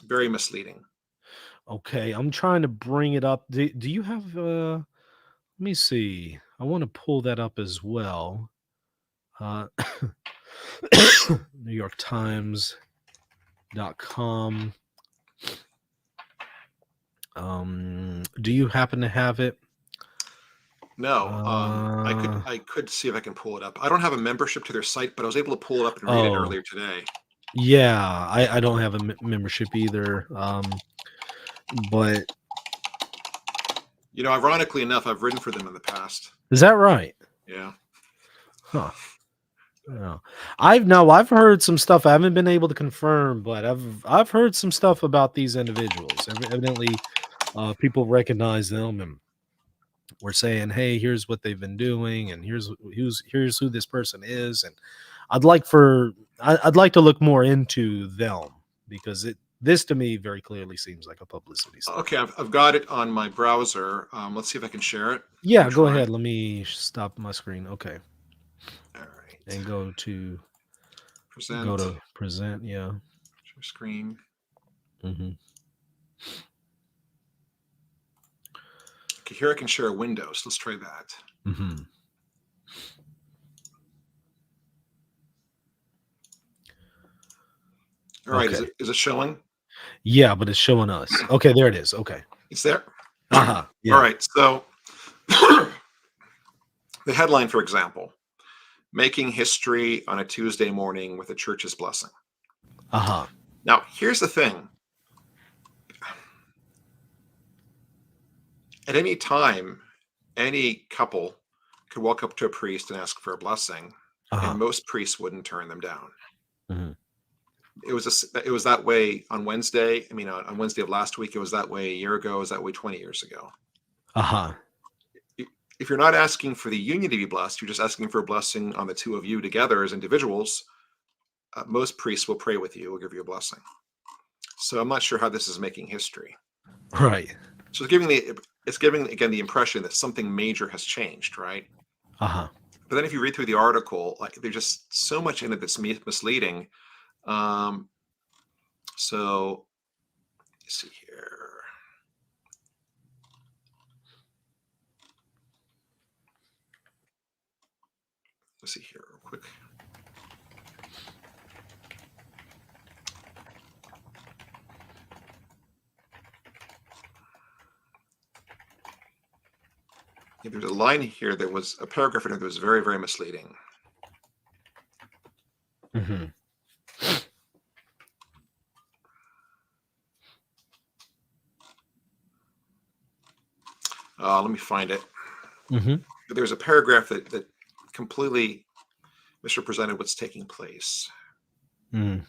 very misleading. Okay. I'm trying to bring it up. Do you have let me see. I want to pull that up as well. Uh NewYorkTimes.com. Do you happen to have it? No, I could Uh, I could see if I can pull it up. I don't have a membership to their site, but I was able to pull it up and read it oh, earlier today. yeah. I don't have a membership either. But Ironically enough, I've written for them in the past. is that right? Yeah. Huh. Yeah. I've heard some stuff. I haven't been able to confirm, but I've heard some stuff about these individuals. Evidently, people recognize them, and we're saying, "Hey, here's what they've been doing, and here's who this person is." And I'd like to look more into them, because this to me very clearly seems like a publicity stunt. Okay, I've got it on my browser. Let's see if I can share it. Let me Yeah, go try. ahead. Let me stop my screen. Okay, All right. and go Present. to present. Yeah. Share screen. Hmm. Okay, here I can share a window. So let's try that. Hmm. All right. Is Okay. it showing? Yeah, but it's showing us. Okay, there it is. Okay. It's there. Uh-huh. All Yeah. right. So the headline, for example, making history on a Tuesday morning with a church's blessing. Uh-huh. Now, here's the thing. At any time, any couple could walk up to a priest and ask for a blessing, and Uh-huh. most priests wouldn't turn them down. Hmm. It was that way on Wednesday. I mean, on Wednesday of last week, it was that way a year ago. It was that way 20 years ago. Uh-huh. If you're not asking for the union to be blessed, you're just asking for a blessing on the two of you together as individuals. Most priests will pray with you, will give you a blessing. So I'm not sure how this is making history. Right. So it's giving again the impression that something major has changed, right? Uh-huh. But then if you read through the article, like there's just so much in it that's misleading. Um, so let's see here. Let's see here real quick. Yeah, there's a line here that was a paragraph in it that was very, very misleading. Hmm. Let me find it. Hmm. There's a paragraph that completely misrepresented what's taking place. Mm.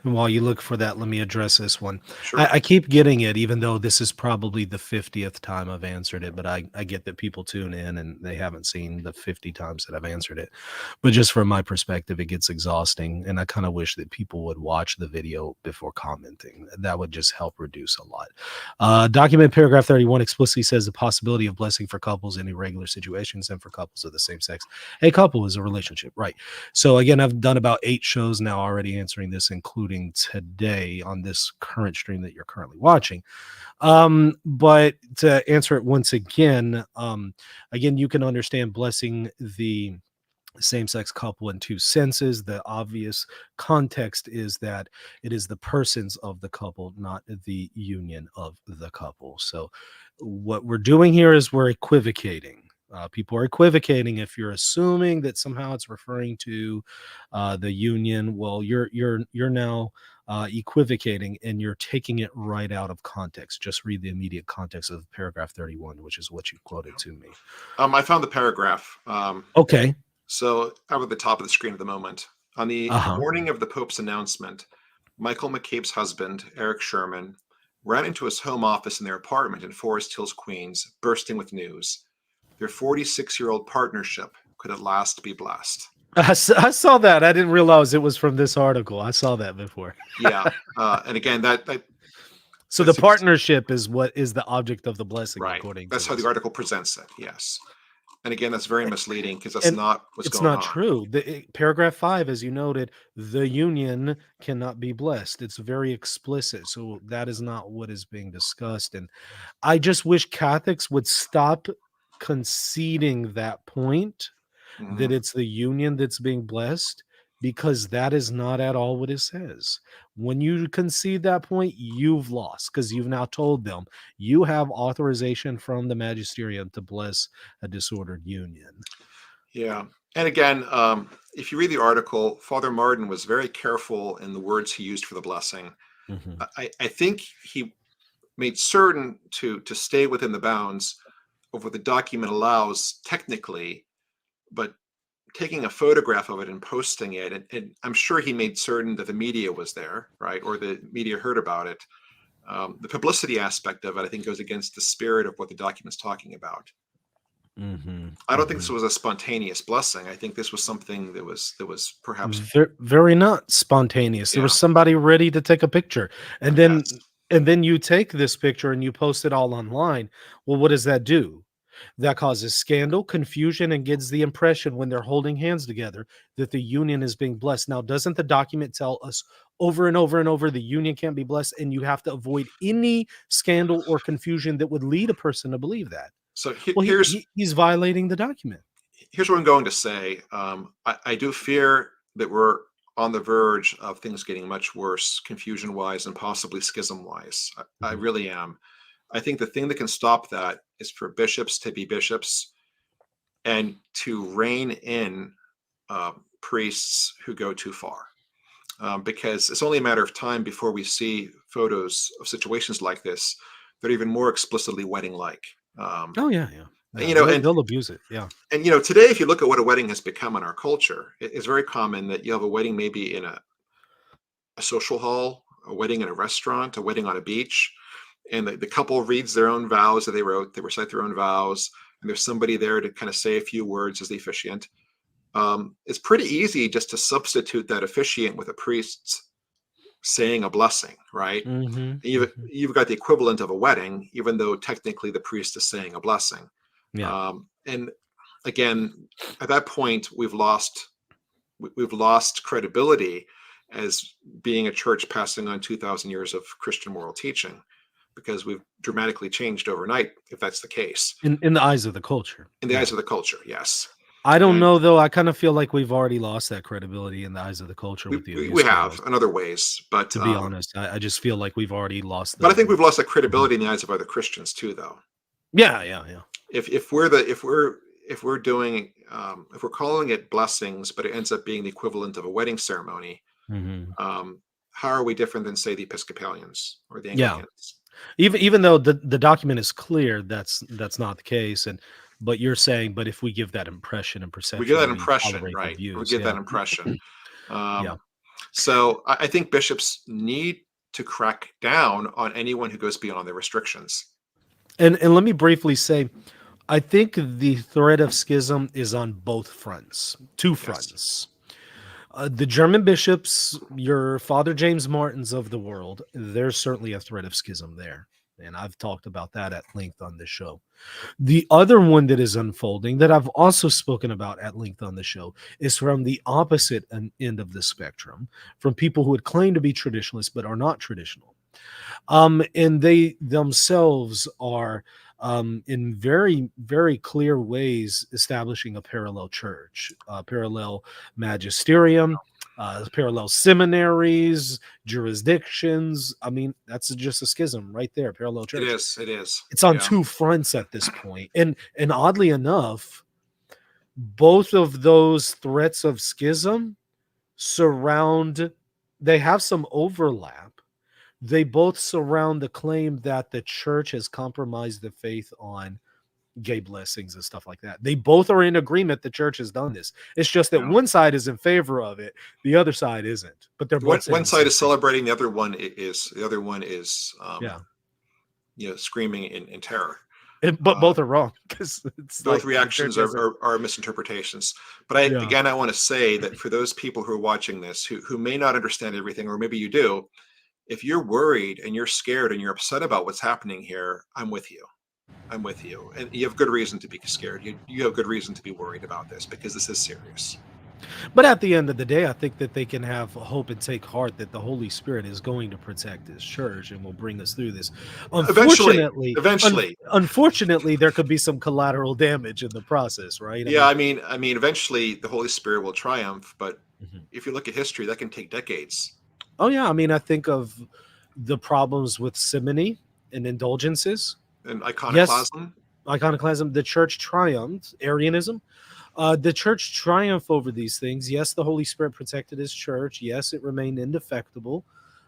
And while you look for that, let me address this one. Sure. I keep getting it, even though this is probably the 50th time I've answered it, but I get that people tune in and they haven't seen the 50 times that I've answered it. But just from my perspective, it gets exhausting. And I kind of wish that people would watch the video before commenting. That would just help reduce a lot. Document paragraph 31 explicitly says the possibility of blessing for couples in irregular situations and for couples of the same sex. A couple is a relationship, right? So again, I've done about 8 shows now already answering this, including today on this current stream that you're currently watching. But to answer it once again, again, you can understand blessing the same-sex couple in two senses. The obvious context is that it is the persons of the couple, not the union of the couple. So what we're doing here is we're equivocating. People are equivocating. If you're assuming that somehow it's referring to the union, well, you're now equivocating, and you're taking it right out of context. Just read the immediate context of paragraph 31, which is what you quoted to me. I found the paragraph. Okay. So out at the top of the screen at the moment, on the Uh-huh. morning of the Pope's announcement, Michael McCabe's husband, Eric Sherman, ran into his home office in their apartment in Forest Hills, Queens, bursting with news. Their 46-year-old partnership could at last be blessed. I saw that. I didn't realize it was from this article. I saw that before. Yeah. And again, So the partnership is what is the object of the blessing, right. according That's to how this. the article presents it. Yes. And again, that's very misleading because that's not what's It's going on. not true. Paragraph 5, as you noted, the union cannot be blessed. It's very explicit. So that is not what is being discussed. And I just wish Catholics would stop conceding that point, that it's the union that's being blessed, because that is not at all what it says. When you concede that point, you've lost, because you've now told them you have authorization from the magisterium to bless a disordered union. Yeah. And again, if you read the article, Father Martin was very careful in the words he used for the blessing. Mm-hmm. I think he made certain to stay within the bounds of what the document allows technically, but taking a photograph of it and posting it, and I'm sure he made certain that the media was there, right? Or the media heard about it. The publicity aspect of it, I think, goes against the spirit of what the document's talking about. Mm-hmm. I don't think this was a spontaneous blessing. I think this was something that was perhaps very not spontaneous. There was somebody ready to take a picture, and then you take this picture and you post it all online. Well, what does that do? That causes scandal, confusion, and gives the impression when they're holding hands together that the union is being blessed. Now, doesn't the document tell us over and over and over the union can't be blessed, and you have to avoid any scandal or confusion that would lead a person to believe that? So he's violating the document. Here's what I'm going to say. I do fear that we're on the verge of things getting much worse, confusion-wise and possibly schism-wise. I really am. I think the thing that can stop that is for bishops to be bishops and to rein in priests who go too far. Because it's only a matter of time before we see photos of situations like this that are even more explicitly wedding-like. Oh yeah. You know, and they'll abuse it. Yeah. And you know, today, if you look at what a wedding has become in our culture, it's very common that you have a wedding maybe in a social hall, a wedding in a restaurant, a wedding on a beach, and the couple reads their own vows that they wrote. They recite their own vows, and there's somebody there to kind of say a few words as the officiant. It's pretty easy just to substitute that officiant with a priest saying a blessing, right? You've got the equivalent of a wedding, even though technically the priest is saying a blessing. Yeah. And again, at that point, we've lost credibility as being a church passing on 2,000 years of Christian moral teaching, because we've dramatically changed overnight, if that's the case. In the eyes of the culture. In the eyes of the culture, yes. I don't know, though. I kind of feel like we've already lost that credibility in the eyes of the culture. We have in other ways, but to be honest, I just feel like we've already lost. But I think we've lost that credibility in the eyes of other Christians too, though. Yeah. If we're calling it blessings, but it ends up being the equivalent of a wedding ceremony, how are we different than, say, the Episcopalians or the Anglicans? Even though the document is clear, that's not the case. But you're saying, but if we give that impression and perception, we give that impression, right? Views, we give that impression. So I think bishops need to crack down on anyone who goes beyond their restrictions. And let me briefly say, I think the threat of schism is on both fronts, two Yes, fronts. The German bishops, your Father James Martins of the world, there's certainly a threat of schism there. And I've talked about that at length on this show. The other one that is unfolding, that I've also spoken about at length on the show, is from the opposite end of the spectrum, from people who would claim to be traditionalists but are not traditional. And they themselves are in very, very clear ways establishing a parallel church, parallel magisterium, parallel seminaries, jurisdictions. I mean, that's just a schism right there, parallel it church. is. It is. It's on Yeah. two fronts at this point. And oddly enough, both of those threats of schism surround, they have some overlap. They both surround the claim that the church has compromised the faith on gay blessings and stuff like that. They both are in agreement the church has done this. It's just that Yeah. one side is in favor of it, the other side isn't. But they're both saying One the side same is thing. celebrating, the other one is Yeah. screaming in terror. But both are wrong, because it's Both like the reactions church hasn't. are misinterpretations. But Yeah. I want to say that for those people who are watching this who may not understand everything, or maybe you do, if you're worried and you're scared and you're upset about what's happening here, I'm with you. I'm with you. And you have good reason to be scared. You have good reason to be worried about this, because this is serious. But at the end of the day, I think that they can have hope and take heart that the Holy Spirit is going to protect His church and will bring us through this. Eventually, Unfortunately, eventually. unfortunately, there could be some collateral damage in the process, right? Yeah, I mean, eventually the Holy Spirit will triumph, but Mhm. if you look at history, that can take decades. Oh yeah, I mean, I think of the problems with simony and indulgences. And Yes, iconoclasm. iconoclasm. The church triumphed. Arianism. The church triumphed over these things. Yes, the Holy Spirit protected His church. Yes, it remained indefectible.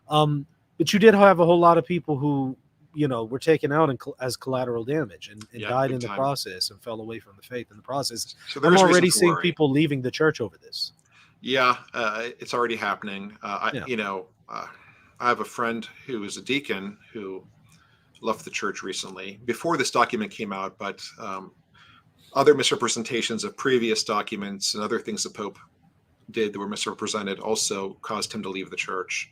But you did have a whole lot of people who, were taken out as collateral damage and Yeah, died big in the time. process and fell away from the faith in the process. So there I'm is reason already to seeing worry. people leaving the church over this. Yeah, it's already happening. Yeah. I have a friend who is a deacon who left the church recently before this document came out, but other misrepresentations of previous documents and other things the Pope did that were misrepresented also caused him to leave the church.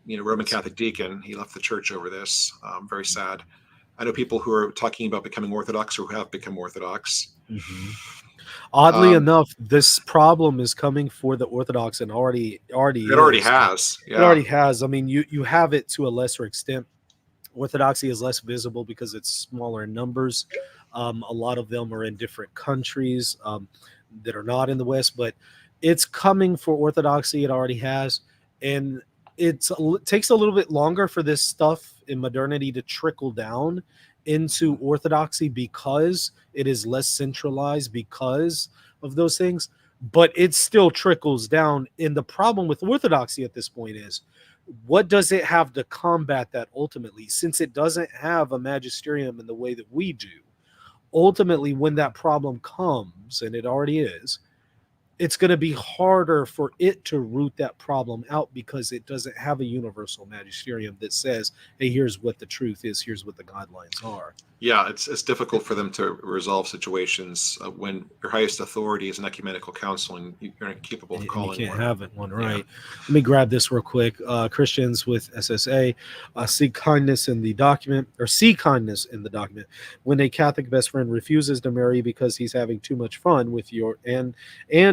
Roman Catholic deacon, he left the church over this. Very sad. I know people who are talking about becoming Orthodox or who have become Orthodox. Oddly enough, this problem is coming for the Orthodox and already It already is. has. It Yeah. already has. I mean, you have it to a lesser extent. Orthodoxy is less visible because it's smaller in numbers. A lot of them are in different countries that are not in the West, but it's coming for Orthodoxy. It already has, and it takes a little bit longer for this stuff in modernity to trickle down into Orthodoxy because it is less centralized because of those things. But it still trickles down. And the problem with Orthodoxy at this point is, what does it have to combat that ultimately, since it doesn't have a magisterium in the way that we do? Ultimately, when that problem comes, and it already is, it's going to be harder for it to root that problem out because it doesn't have a universal magisterium that says, hey, here's what the truth is, here's what the guidelines are. Yeah, it's difficult for them to resolve situations when your highest authority is an ecumenical council and you're incapable of calling you can't one. have it one, right? Yeah. Let me grab this real quick. Christians with SSA see kindness in the document when a Catholic best friend refuses to marry because he's having too much fun with your and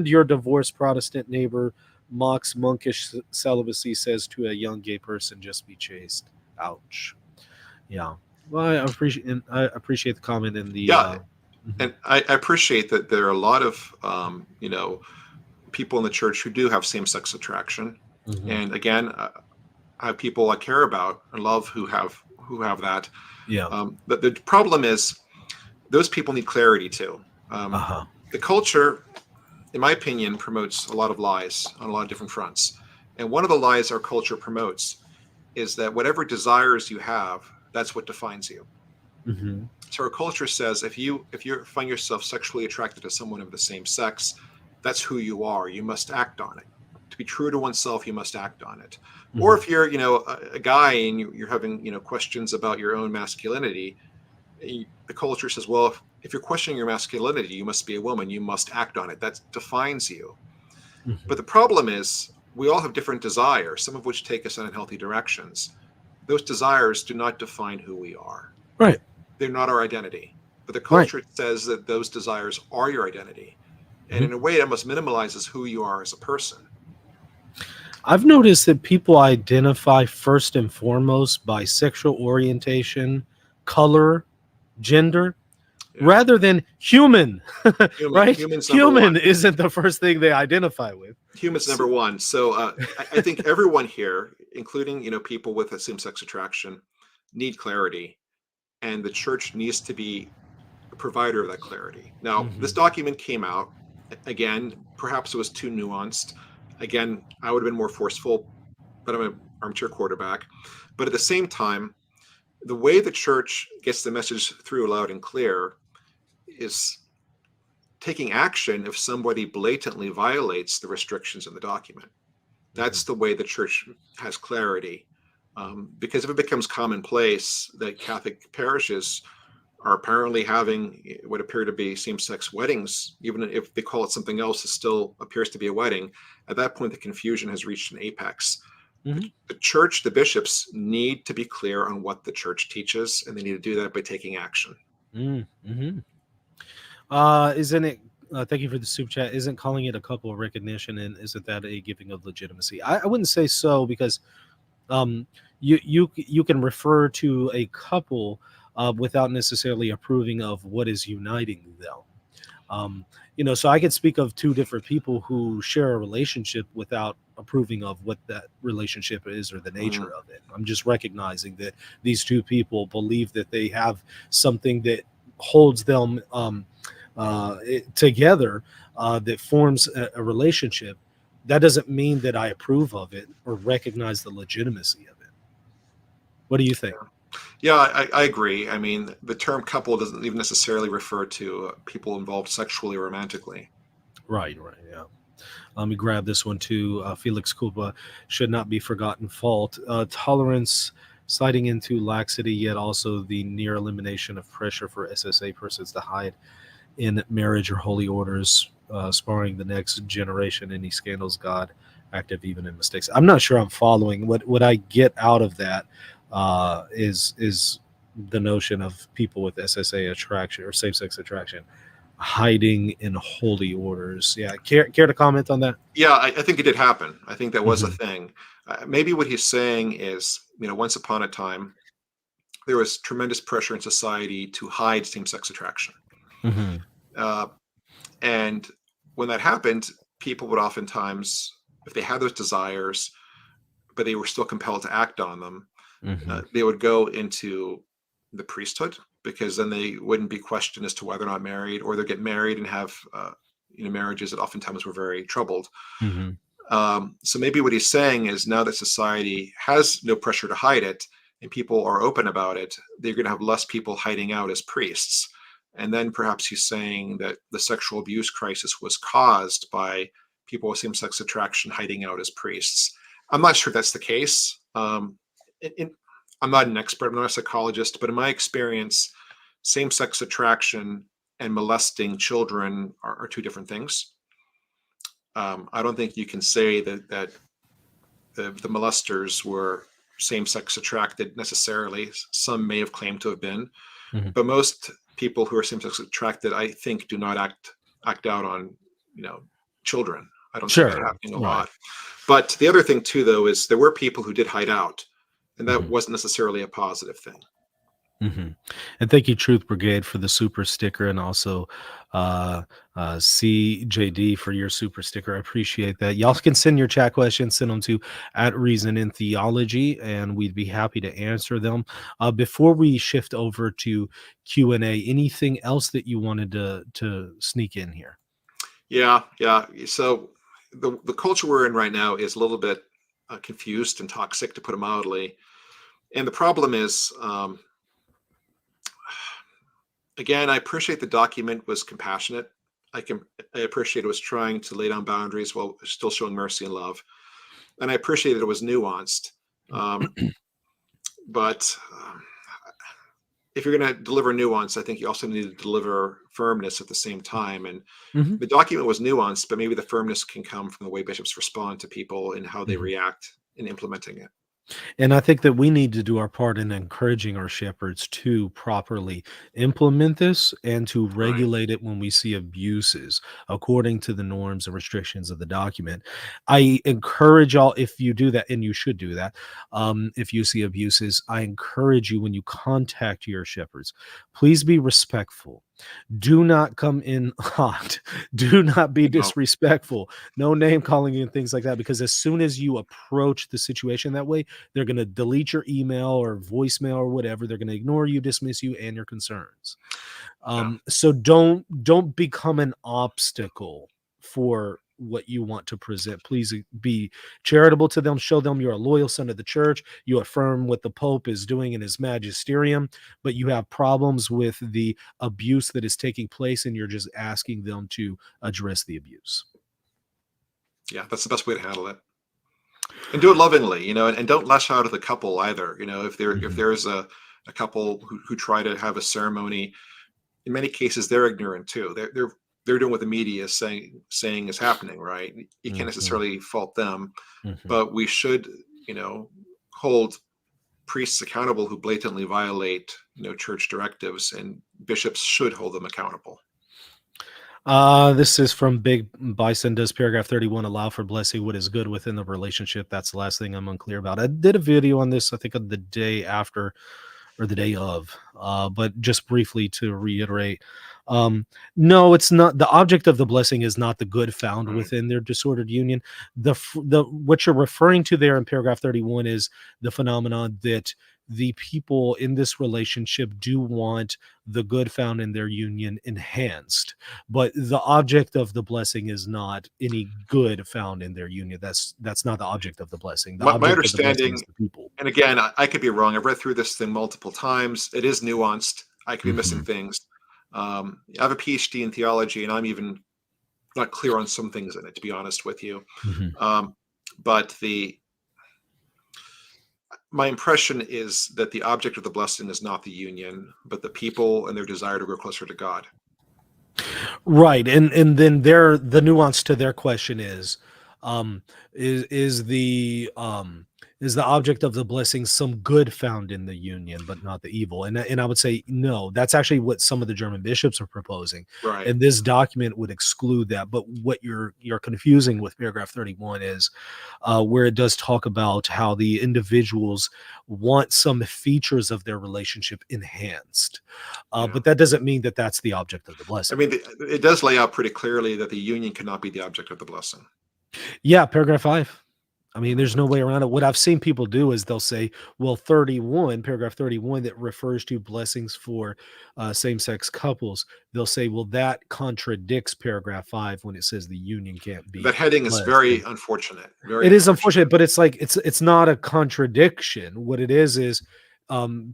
your divorced Protestant neighbor mocks monkish celibacy, says to a young gay person, just be chaste. Ouch. Yeah. Well, I appreciate the comment in the. And I appreciate that there are a lot of people in the church who do have same-sex attraction, and again, I have people I care about and love who have that. Yeah. But the problem is, those people need clarity too. The culture, in my opinion, promotes a lot of lies on a lot of different fronts, and one of the lies our culture promotes is that whatever desires you have, that's what defines you. So our culture says if you find yourself sexually attracted to someone of the same sex, that's who you are. You must act on it to be true to oneself, you must act on it. Mm-hmm. Or if you're, a guy and you're having, questions about your own masculinity, the culture says, well, if you're questioning your masculinity, you must be a woman. You must act on it. That defines you. Mm-hmm. But the problem is we all have different desires, some of which take us in unhealthy directions. Those desires do not define who we are. Right. They're not our identity. But the Right. culture says that those desires are your identity. And Mm-hmm. in a way, that almost minimalizes who you are as a person. I've noticed that people identify first and foremost by sexual orientation, color, gender, rather than human. Right? Humans Human isn't the first thing they identify with. Humans number one. So I think everyone here, including people with same-sex attraction, need clarity, and the church needs to be a provider of that clarity. Now, this document came out. Again, perhaps it was too nuanced. Again, I would have been more forceful, but I'm an armchair quarterback. But at the same time, the way the church gets the message through loud and clear is taking action if somebody blatantly violates the restrictions in the document. That's the way the church has clarity. Because if it becomes commonplace that Catholic parishes are apparently having what appear to be same-sex weddings, even if they call it something else, it still appears to be a wedding. At that point, the confusion has reached an apex. Mm-hmm. The church, the bishops, need to be clear on what the church teaches, and they need to do that by taking action. Mm-hmm. Isn't it? Thank you for the soup chat. Isn't calling it a couple of recognition, and isn't that a giving of legitimacy? I wouldn't say so, because you can refer to a couple without necessarily approving of what is uniting them. So I could speak of two different people who share a relationship without approving of what that relationship is or the nature of it. I'm just recognizing that these two people believe that they have something that holds them together, that forms a relationship. That doesn't mean that I approve of it or recognize the legitimacy of it. What do you think? Yeah, I agree. I mean, the term couple doesn't even necessarily refer to people involved sexually or romantically. Right, yeah. Let me grab this one too. Felix Kupa should not be forgotten fault. Tolerance sliding into laxity, yet also the near elimination of pressure for SSA persons to hide in marriage or holy orders, sparring the next generation any scandals, God active even in mistakes. I'm not sure I'm following. What I get out of that is the notion of people with SSA attraction or same-sex attraction hiding in holy orders. Yeah, care to comment on that? Yeah, I think it did happen. I think that was a thing. Maybe what he's saying is, once upon a time, there was tremendous pressure in society to hide same-sex attraction. And when that happened, people would oftentimes, if they had those desires, but they were still compelled to act on them, they would go into the priesthood, because then they wouldn't be questioned as to whether or not married, or they'd get married and have marriages that oftentimes were very troubled. So maybe what he's saying is, now that society has no pressure to hide it and people are open about it, they're going to have less people hiding out as priests. And then perhaps he's saying that the sexual abuse crisis was caused by people with same-sex attraction hiding out as priests. I'm not sure that's the case. I'm not an expert, I'm not a psychologist, but in my experience, same-sex attraction and molesting children are two different things. I don't think you can say that the molesters were same-sex attracted necessarily. Some may have claimed to have been, but most people who are same-sex attracted, I think, do not act out on children. I don't see that happening a lot. But the other thing too, though, is there were people who did hide out, and that wasn't necessarily a positive thing. And thank you, Truth Brigade, for the super sticker, and also CJD for your super sticker. I appreciate that. Y'all can send your chat questions, send them to @ReasonInTheology, and we'd be happy to answer them. Before we shift over to Q&A, anything else that you wanted to sneak in here? Yeah. So the culture we're in right now is a little bit confused and toxic, to put it mildly. And the problem is, again, I appreciate the document was compassionate. I appreciate it was trying to lay down boundaries while still showing mercy and love, and I appreciate that it was nuanced. But if you're going to deliver nuance, I think you also need to deliver firmness at the same time. And Mhm. the document was nuanced, but maybe the firmness can come from the way bishops respond to people and how they Mhm. react in implementing it. And I think that we need to do our part in encouraging our shepherds to properly implement this and to Right. regulate it when we see abuses according to the norms and restrictions of the document. I encourage y'all, if you do that, and you should do that, if you see abuses, I encourage you when you contact your shepherds, please be respectful. Do not come in hot. Do not be No. disrespectful. No name calling and things like that, because as soon as you approach the situation that way, they're going to delete your email or voicemail or whatever. They're going to ignore you, dismiss you, and your concerns. Yeah. So don't become an obstacle for what you want to present. Please be charitable to them. Show them you're a loyal son of the church. You affirm what the Pope is doing in his magisterium, but you have problems with the abuse that is taking place, and you're just asking them to address the abuse. Yeah. That's the best way to handle it. And do it lovingly, and don't lash out at the couple either. If Mhm. there's a couple who try to have a ceremony, in many cases they're ignorant too. They're doing what the media is saying is happening, right? You can't Mhm. necessarily fault them, Mhm. but we should, hold priests accountable who blatantly violate, church directives, and bishops should hold them accountable. This is from Big Bison. Does paragraph 31 allow for blessing what is good within the relationship? That's the last thing I'm unclear about. I did a video on this, I think, on the day after or the day of. But just briefly to reiterate, um, no, it's not. The object of the blessing is not the good found Right. within their disordered union. The what you're referring to there in paragraph 31 is the phenomenon that the people in this relationship do want the good found in their union enhanced, but the object of the blessing is not any good found in their union. That's not the object of the blessing. The My object of the blessing is understanding, the people. and again, I could be wrong. I've read through this thing multiple times. It is nuanced. I could be missing Mhm. things. I have a PhD in theology, and I'm even not clear on some things in it, to be honest with you. Mhm. Um, but my impression is that the object of the blessing is not the union, but the people and their desire to grow closer to God. Right, and then the nuance to their question um, is is the object of the blessing some good found in the union, but not the evil? And I would say no. That's actually what some of the German bishops are proposing, Right. and this document would exclude that. But what you're confusing with paragraph 31 is where it does talk about how the individuals want some features of their relationship enhanced, Yeah. but that doesn't mean that that's the object of the I blessing. mean, it does lay out pretty clearly that the union cannot be the object of the blessing. Yeah, paragraph 5. I mean, Mhm. there's no way around it. What I've seen people do is they'll say, well, 31, paragraph 31, that refers to blessings for same sex couples. They'll say, well, that contradicts paragraph 5 when it says the union can't be That heading is blessed. very unfortunate. Very It is unfortunate. unfortunate, but it's like it's not a contradiction. What it is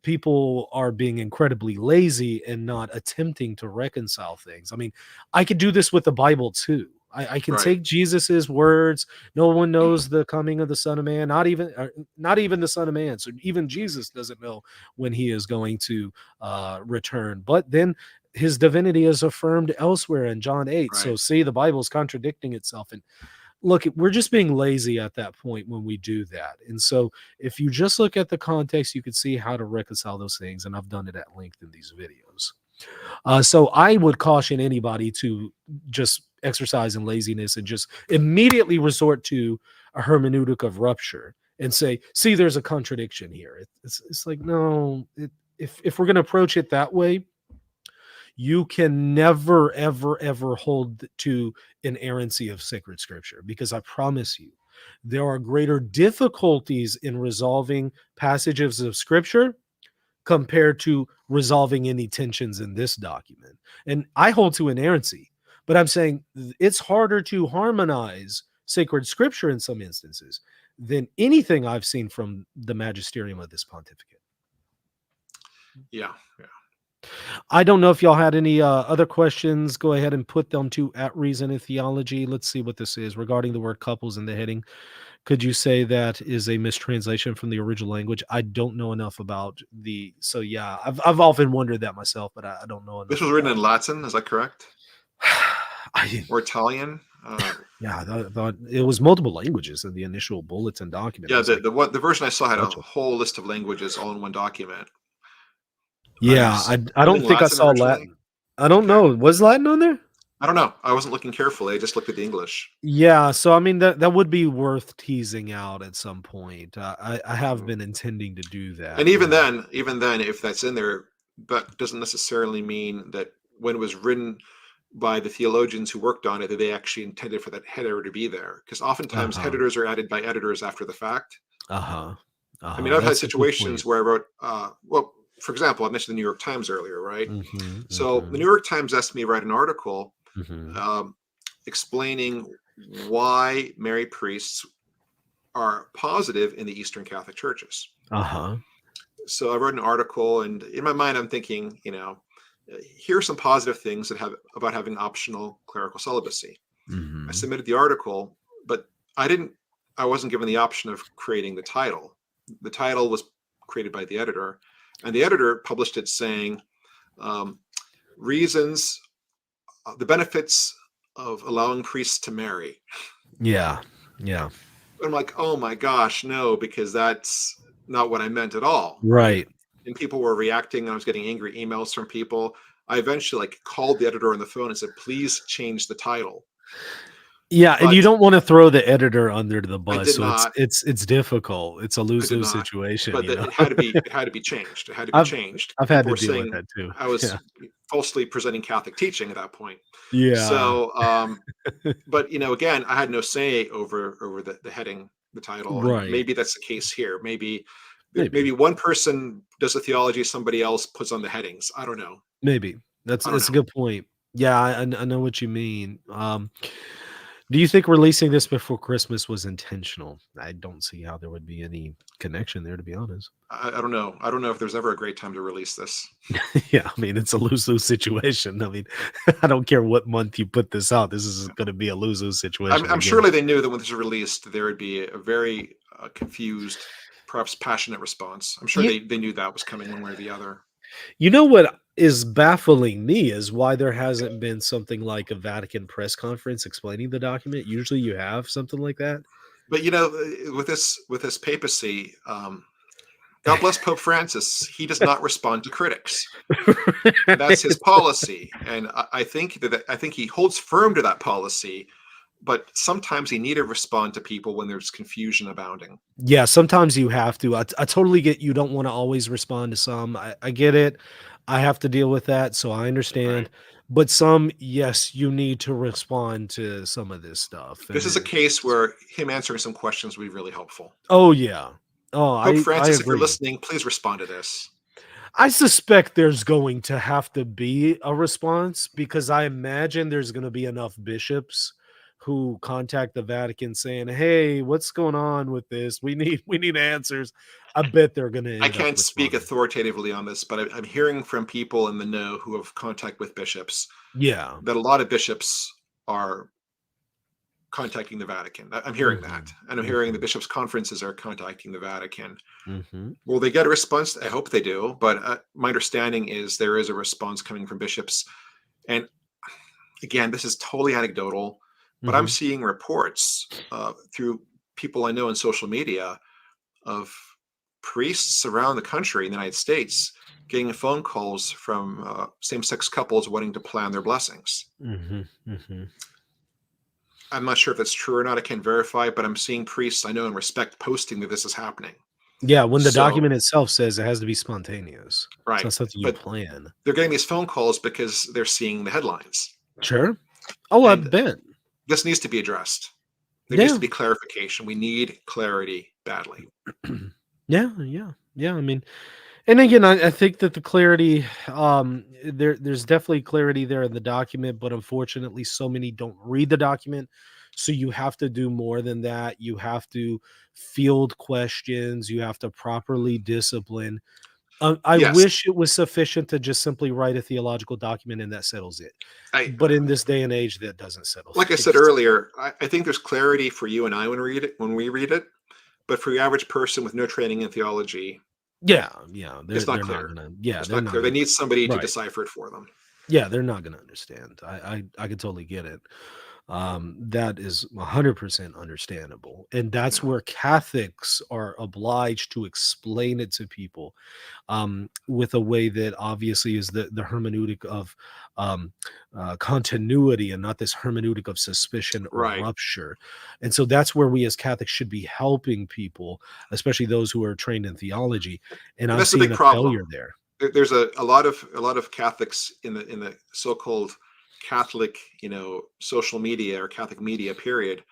people are being incredibly lazy and not attempting to reconcile things. I mean, I could do this with the Bible too. I can Right. take Jesus's words. No one knows the coming of the Son of Man, not even the Son of Man. So even Jesus doesn't know when he is going to return. But then his divinity is affirmed elsewhere in John 8. So Right. see, the Bible is contradicting itself. And look, we're just being lazy at that point when we do that. And so if you just look at the context, you can see how to reconcile those things. And I've done it at length in these videos. So I would caution anybody to just exercise in laziness and just immediately resort to a hermeneutic of rupture and say, see, there's a contradiction here. It's like, no, if we're going to approach it that way, you can never, ever, ever hold to inerrancy of sacred scripture, because I promise you, there are greater difficulties in resolving passages of scripture compared to resolving any tensions in this document. And I hold to inerrancy, but I'm saying it's harder to harmonize sacred scripture in some instances than anything I've seen from the magisterium of this pontificate. Yeah. Yeah. I don't know if y'all had any other questions. Go ahead and put them to at Reason in Theology. Let's see what this is regarding the word couples in the heading. Could you say that is a mistranslation from the original language? I don't know enough about the. So yeah, I've often wondered that myself, but I don't know This enough was written about in Latin, is that correct? it. Or Italian? Yeah, I thought it was multiple languages in the initial bulletin document. It Yeah, was like the version I saw a had a bunch of. whole list of languages all in one document. I'm Yeah, I don't assuming think I Latin saw originally. Latin. I don't Okay. know. Was Latin on there? I don't know. I wasn't looking carefully. I just looked at the English. Yeah, so I mean that would be worth teasing out at some point. I have Mm. been intending to do And that. Yeah. even then, if that's in there, that doesn't necessarily mean that when it was written by the theologians who worked on it, that they actually intended for that header to be there. Because oftentimes Uh-huh. headers are added by editors after the fact. Uh-huh. I mean, Uh-huh. I've had That's a good situations point. where I wrote, well, for example, I mentioned the New York Times earlier, right? Mhm. So the New Mhm. York Times asked me to write an article Mhm. um, explaining why married priests are positive in the Eastern Catholic churches. Uh-huh. So I wrote an article, and in my mind, I'm thinking, here are some positive things that have about having optional clerical celibacy. I Mhm. submitted the article, but I didn't. I wasn't given the option of creating the title. The title was created by the editor, and the editor published it saying um, reasons, the benefits of allowing priests to marry. Yeah. Yeah. I'm like, oh my gosh, no, because that's not what I meant at all, right? Right. And people were reacting, and I was getting angry emails from people. I eventually called the editor on the phone and said, please change the title. Yeah, and you But don't wanna throw the editor under the I bus, did so not. it's difficult. It's a I did lose-lose not. situation, But you know? it had to be changed. It had to be I've changed. I've had People to were deal with saying that too. I Yeah. was falsely presenting Catholic teaching at that point. Yeah. So, but again, I had no say over the heading, the title, and Right. maybe that's the case here. Maybe. Maybe one person does the theology, somebody else puts on the headings. I don't know. Maybe. That's I don't that's a know. good point. Yeah, I know what you mean. Do you think releasing this before Christmas was intentional? I don't see how there would be any connection there, to be honest. I don't know. I don't know if there's ever a great time to release this. Yeah, I mean, it's a lose-lose situation. I mean, I don't care what month you put this out. This is going to be a lose-lose situation I'm again. surely they knew that when this was released, there would be a very confused, perhaps passionate response. I'm sure You, they knew that was coming one way or the other. you know what is baffling me is why there hasn't been something like a Vatican press conference explaining the document. Usually you have something like that. But with this papacy, God bless Pope Francis. He does not respond to critics. That's his policy, and I think he holds firm to that policy. But sometimes he need to respond to people when there's confusion abounding. Yeah, sometimes you have to. I totally get you don't want to always respond to some. I get it. I have to deal with that, so I understand. Right. But some, yes, you need to respond to some of this stuff. This And is a case where him answering some questions would be really helpful. oh yeah. Oh, Pope I Francis, if you're agree. listening, please respond to this. I suspect there's going to have to be a response because I imagine there's going to be enough bishops who contact the Vatican saying, "Hey, what's going on with this? We need answers." I bet they're going to I end up can't speak responding. authoritatively on this, but I'm hearing from people in the know who have contact with bishops Yeah. that a lot of bishops are contacting the Vatican. I'm hearing that. Mhm. And I'm hearing the Mhm. bishops' conferences are contacting the Vatican. Mhm. Will they get a response? I hope they do. But my understanding is there is a response coming from bishops. And again, this is totally anecdotal, but I'm Mhm. seeing reports through people I know in social media of priests around the country in the United States getting phone calls from same-sex couples wanting to plan their blessings. Mhm. Mhm. I'm not sure if that's true or not. I can't verify, but I'm seeing priests I know and respect posting that this is happening. Yeah, when the So, document itself says it has to be spontaneous. It's right. not something you But plan. they're getting these phone calls because they're seeing the headlines. Sure. Oh, I And bet. this needs to be addressed. There needs to Yeah. be clarification. We need clarity badly. Yeah, yeah. Yeah, I mean, and again, I think that the clarity, there's definitely clarity there in the document, but unfortunately, so many don't read the document. So you have to do more than that. You have to field questions. You have to properly discipline. I Yes, wish it was sufficient to just simply write a theological document and that settles it. I But in this day and age, that doesn't settle like I said things. earlier, I think there's clarity for you and I when we read it, but for the average person with no training in theology, Yeah, yeah, it's not they're not clear. gonna. Yeah, It's they're not not clear. They gonna. need somebody to Right. decipher it for them. Yeah, they're not gonna understand. I could totally get it. That is 100% understandable, and that's Yeah. where Catholics are obliged to explain it to people, with a way that obviously is the hermeneutic of um, continuity and not this hermeneutic of suspicion or Right. rupture. And so that's where we as Catholics should be helping people, especially those who are trained in theology. And And I'm that's the seeing big a problem. failure there. There's a lot of Catholics in the so-called Catholic, social media or Catholic media period.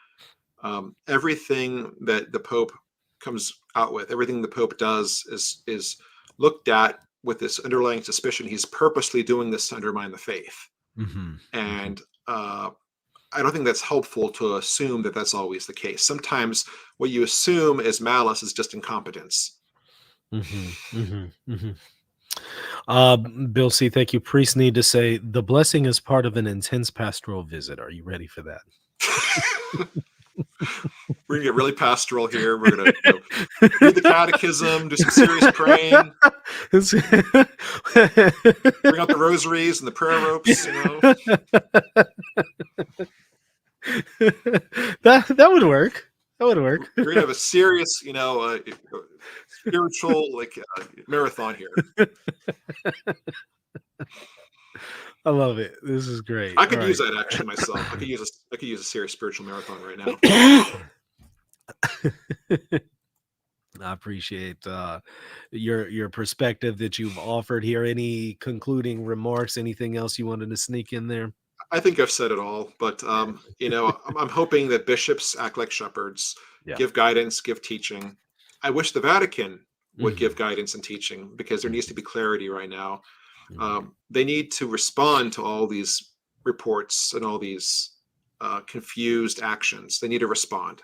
Everything that the Pope comes out with, everything the Pope does is looked at with this underlying suspicion he's purposely doing this to undermine the faith. Hmm. Hmm. And I don't think that's helpful to assume that that's always the case. Sometimes what you assume is malice is just incompetence. Hmm. Hmm. Hmm. Bill C, thank you. Priests need to say the blessing is part of an intense pastoral visit. Are you ready for that? We're gonna get really pastoral here. We're gonna, read the catechism, do some serious praying, bring out the rosaries and the prayer ropes. That would work. That would work. We're gonna have a serious, spiritual marathon here. I love it. This is great. I All could use right. that actually myself. I could use a serious spiritual marathon right now. I appreciate your perspective that you've offered here. Any concluding remarks? Anything else you wanted to sneak in there? I think I've said it all, but I'm hoping that bishops act like shepherds, Yeah. give guidance, give teaching. I wish the Vatican would Mhm. give guidance and teaching because there needs to be clarity right now. Mhm. They need to respond to all these reports and all these confused actions. They need to respond.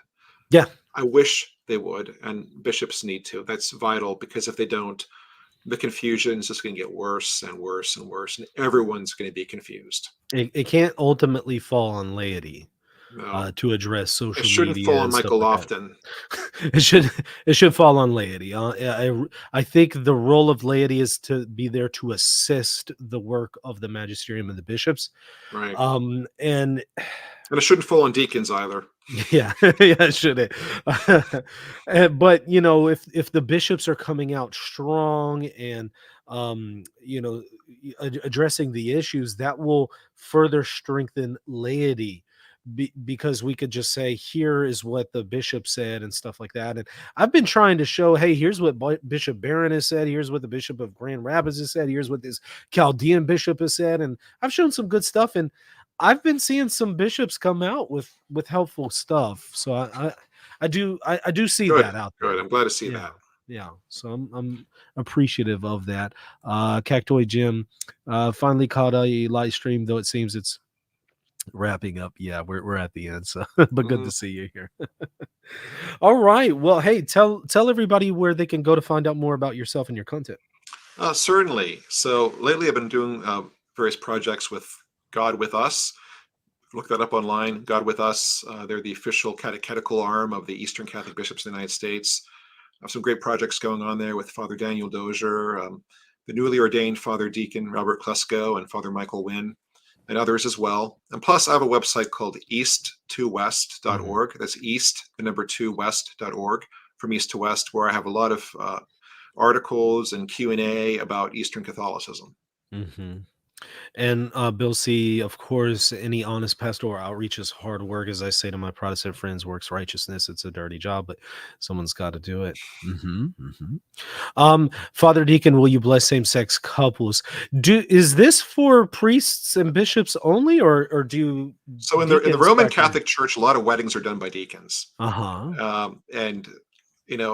Yeah. I wish they would, and bishops need to. That's vital because if they don't, the confusion is just going to get worse and worse and worse, and everyone's going to be confused. It can't ultimately fall on laity No, to address it social shouldn't fall media on and stuff Michael like that. Lofton. It should fall on laity. I think the role of laity is to be there to assist the work of the magisterium and the bishops. Right. And And it shouldn't fall on deacons either. yeah, yeah, it should. But if the bishops are coming out strong and addressing the issues, that will further strengthen laity. Because we could just say, here is what the bishop said and stuff like that. And I've been trying to show, hey, here's what Bishop Barron has said. Here's what the Bishop of Grand Rapids has said. Here's what this Chaldean bishop has said. And I've shown some good stuff. And I've been seeing some bishops come out with helpful stuff. So I do see Good, that out good. there. I'm glad to see Yeah. that. Yeah. So I'm appreciative of that. Cactoid Jim finally caught a live stream, though it seems it's wrapping up. Yeah, we're at the end. So but good Mhm. to see you here. All right. Well, hey, tell everybody where they can go to find out more about yourself and your content. Certainly. So lately, I've been doing various projects with God with Us. Look that up online. God with Us. They're the official catechetical arm of the Eastern Catholic Bishops of the United States. I have some great projects going on there with Father Daniel Dozier, the newly ordained Father Deacon Robert Klesko, and Father Michael Wynn, and others as well. And plus, I have a website called Mhm. east2west.org. That's east, the number 2west.org, from east to west, where I have a lot of articles and Q&A about Eastern Catholicism. Mhm. And Bill C, of course, any honest pastoral outreach is hard work. As I say to my Protestant friends, works righteousness. It's a dirty job, but someone's got to do it. Father Deacon, will you bless same-sex couples? Is this for priests and bishops only, or do So in the deacons Roman factor in? Catholic Church, a lot of weddings are done by deacons. Uh-huh. And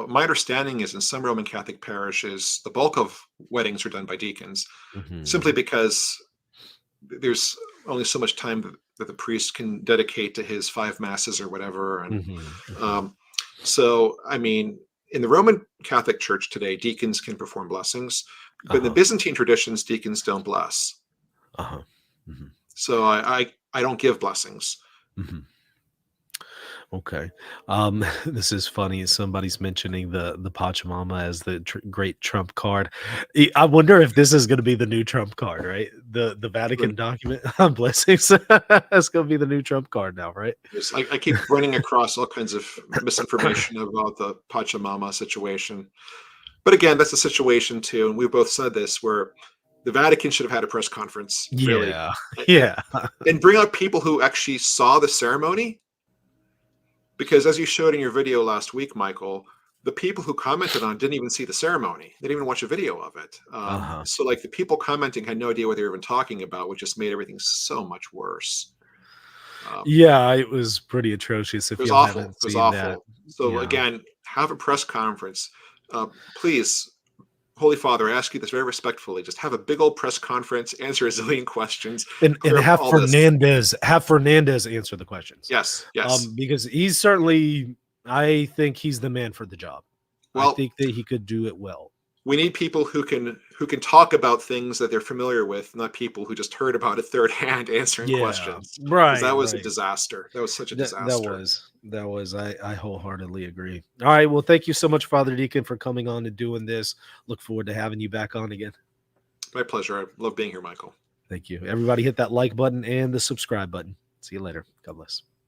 my understanding is in some Roman Catholic parishes, the bulk of weddings are done by deacons, simply Hmm. because there's only so much time that the priest can dedicate to his 5 masses or whatever. And Hmm. Hmm. um, so, I mean, in the Roman Catholic Church today, deacons can perform blessings, but in the Uh-huh. Byzantine traditions, deacons don't bless. Uh-huh. Hmm. So I don't give blessings. Hmm. Okay. This is funny. Somebody's mentioning the Pachamama as the great trump card. I wonder if this is going to be the new trump card, right? The Vatican document on blessings. That's going to be the new trump card now, right? Yes, I keep running across all kinds of misinformation about the Pachamama situation. But again, that's a situation too, and we both said this, where the Vatican should have had a press conference, really, Yeah. and, Yeah. and bring out people who actually saw the ceremony. Because as you showed in your video last week, Michael, the people who commented on it didn't even see the ceremony. They didn't even watch a video of it. Uh-huh. So, like, the people commenting had no idea what they were even talking about, which just made everything so much worse. Yeah, it was pretty atrocious It if was y'all awful. haven't It was seen that. awful. So Yeah. again, have a press conference. Please, Holy Father, I ask you this very respectfully. Just have a big old press conference, answer a zillion questions, And clear up have all this. Fernandez answer the questions. Yes, yes. Because he's certainly, I think he's the man for the job. I Well, think that he could do it well. we need people who can talk about things that they're familiar with, not people who just heard about it third hand answering Yeah, questions. Because right, that was a right. disaster. That was such a That disaster. was I wholeheartedly agree. All right, well, thank you so much, Father Deacon, for coming on and doing this. Look forward to having you back on again. My pleasure. I love being here, Michael. Thank you. Everybody hit that like button and the subscribe button. See you later. God bless.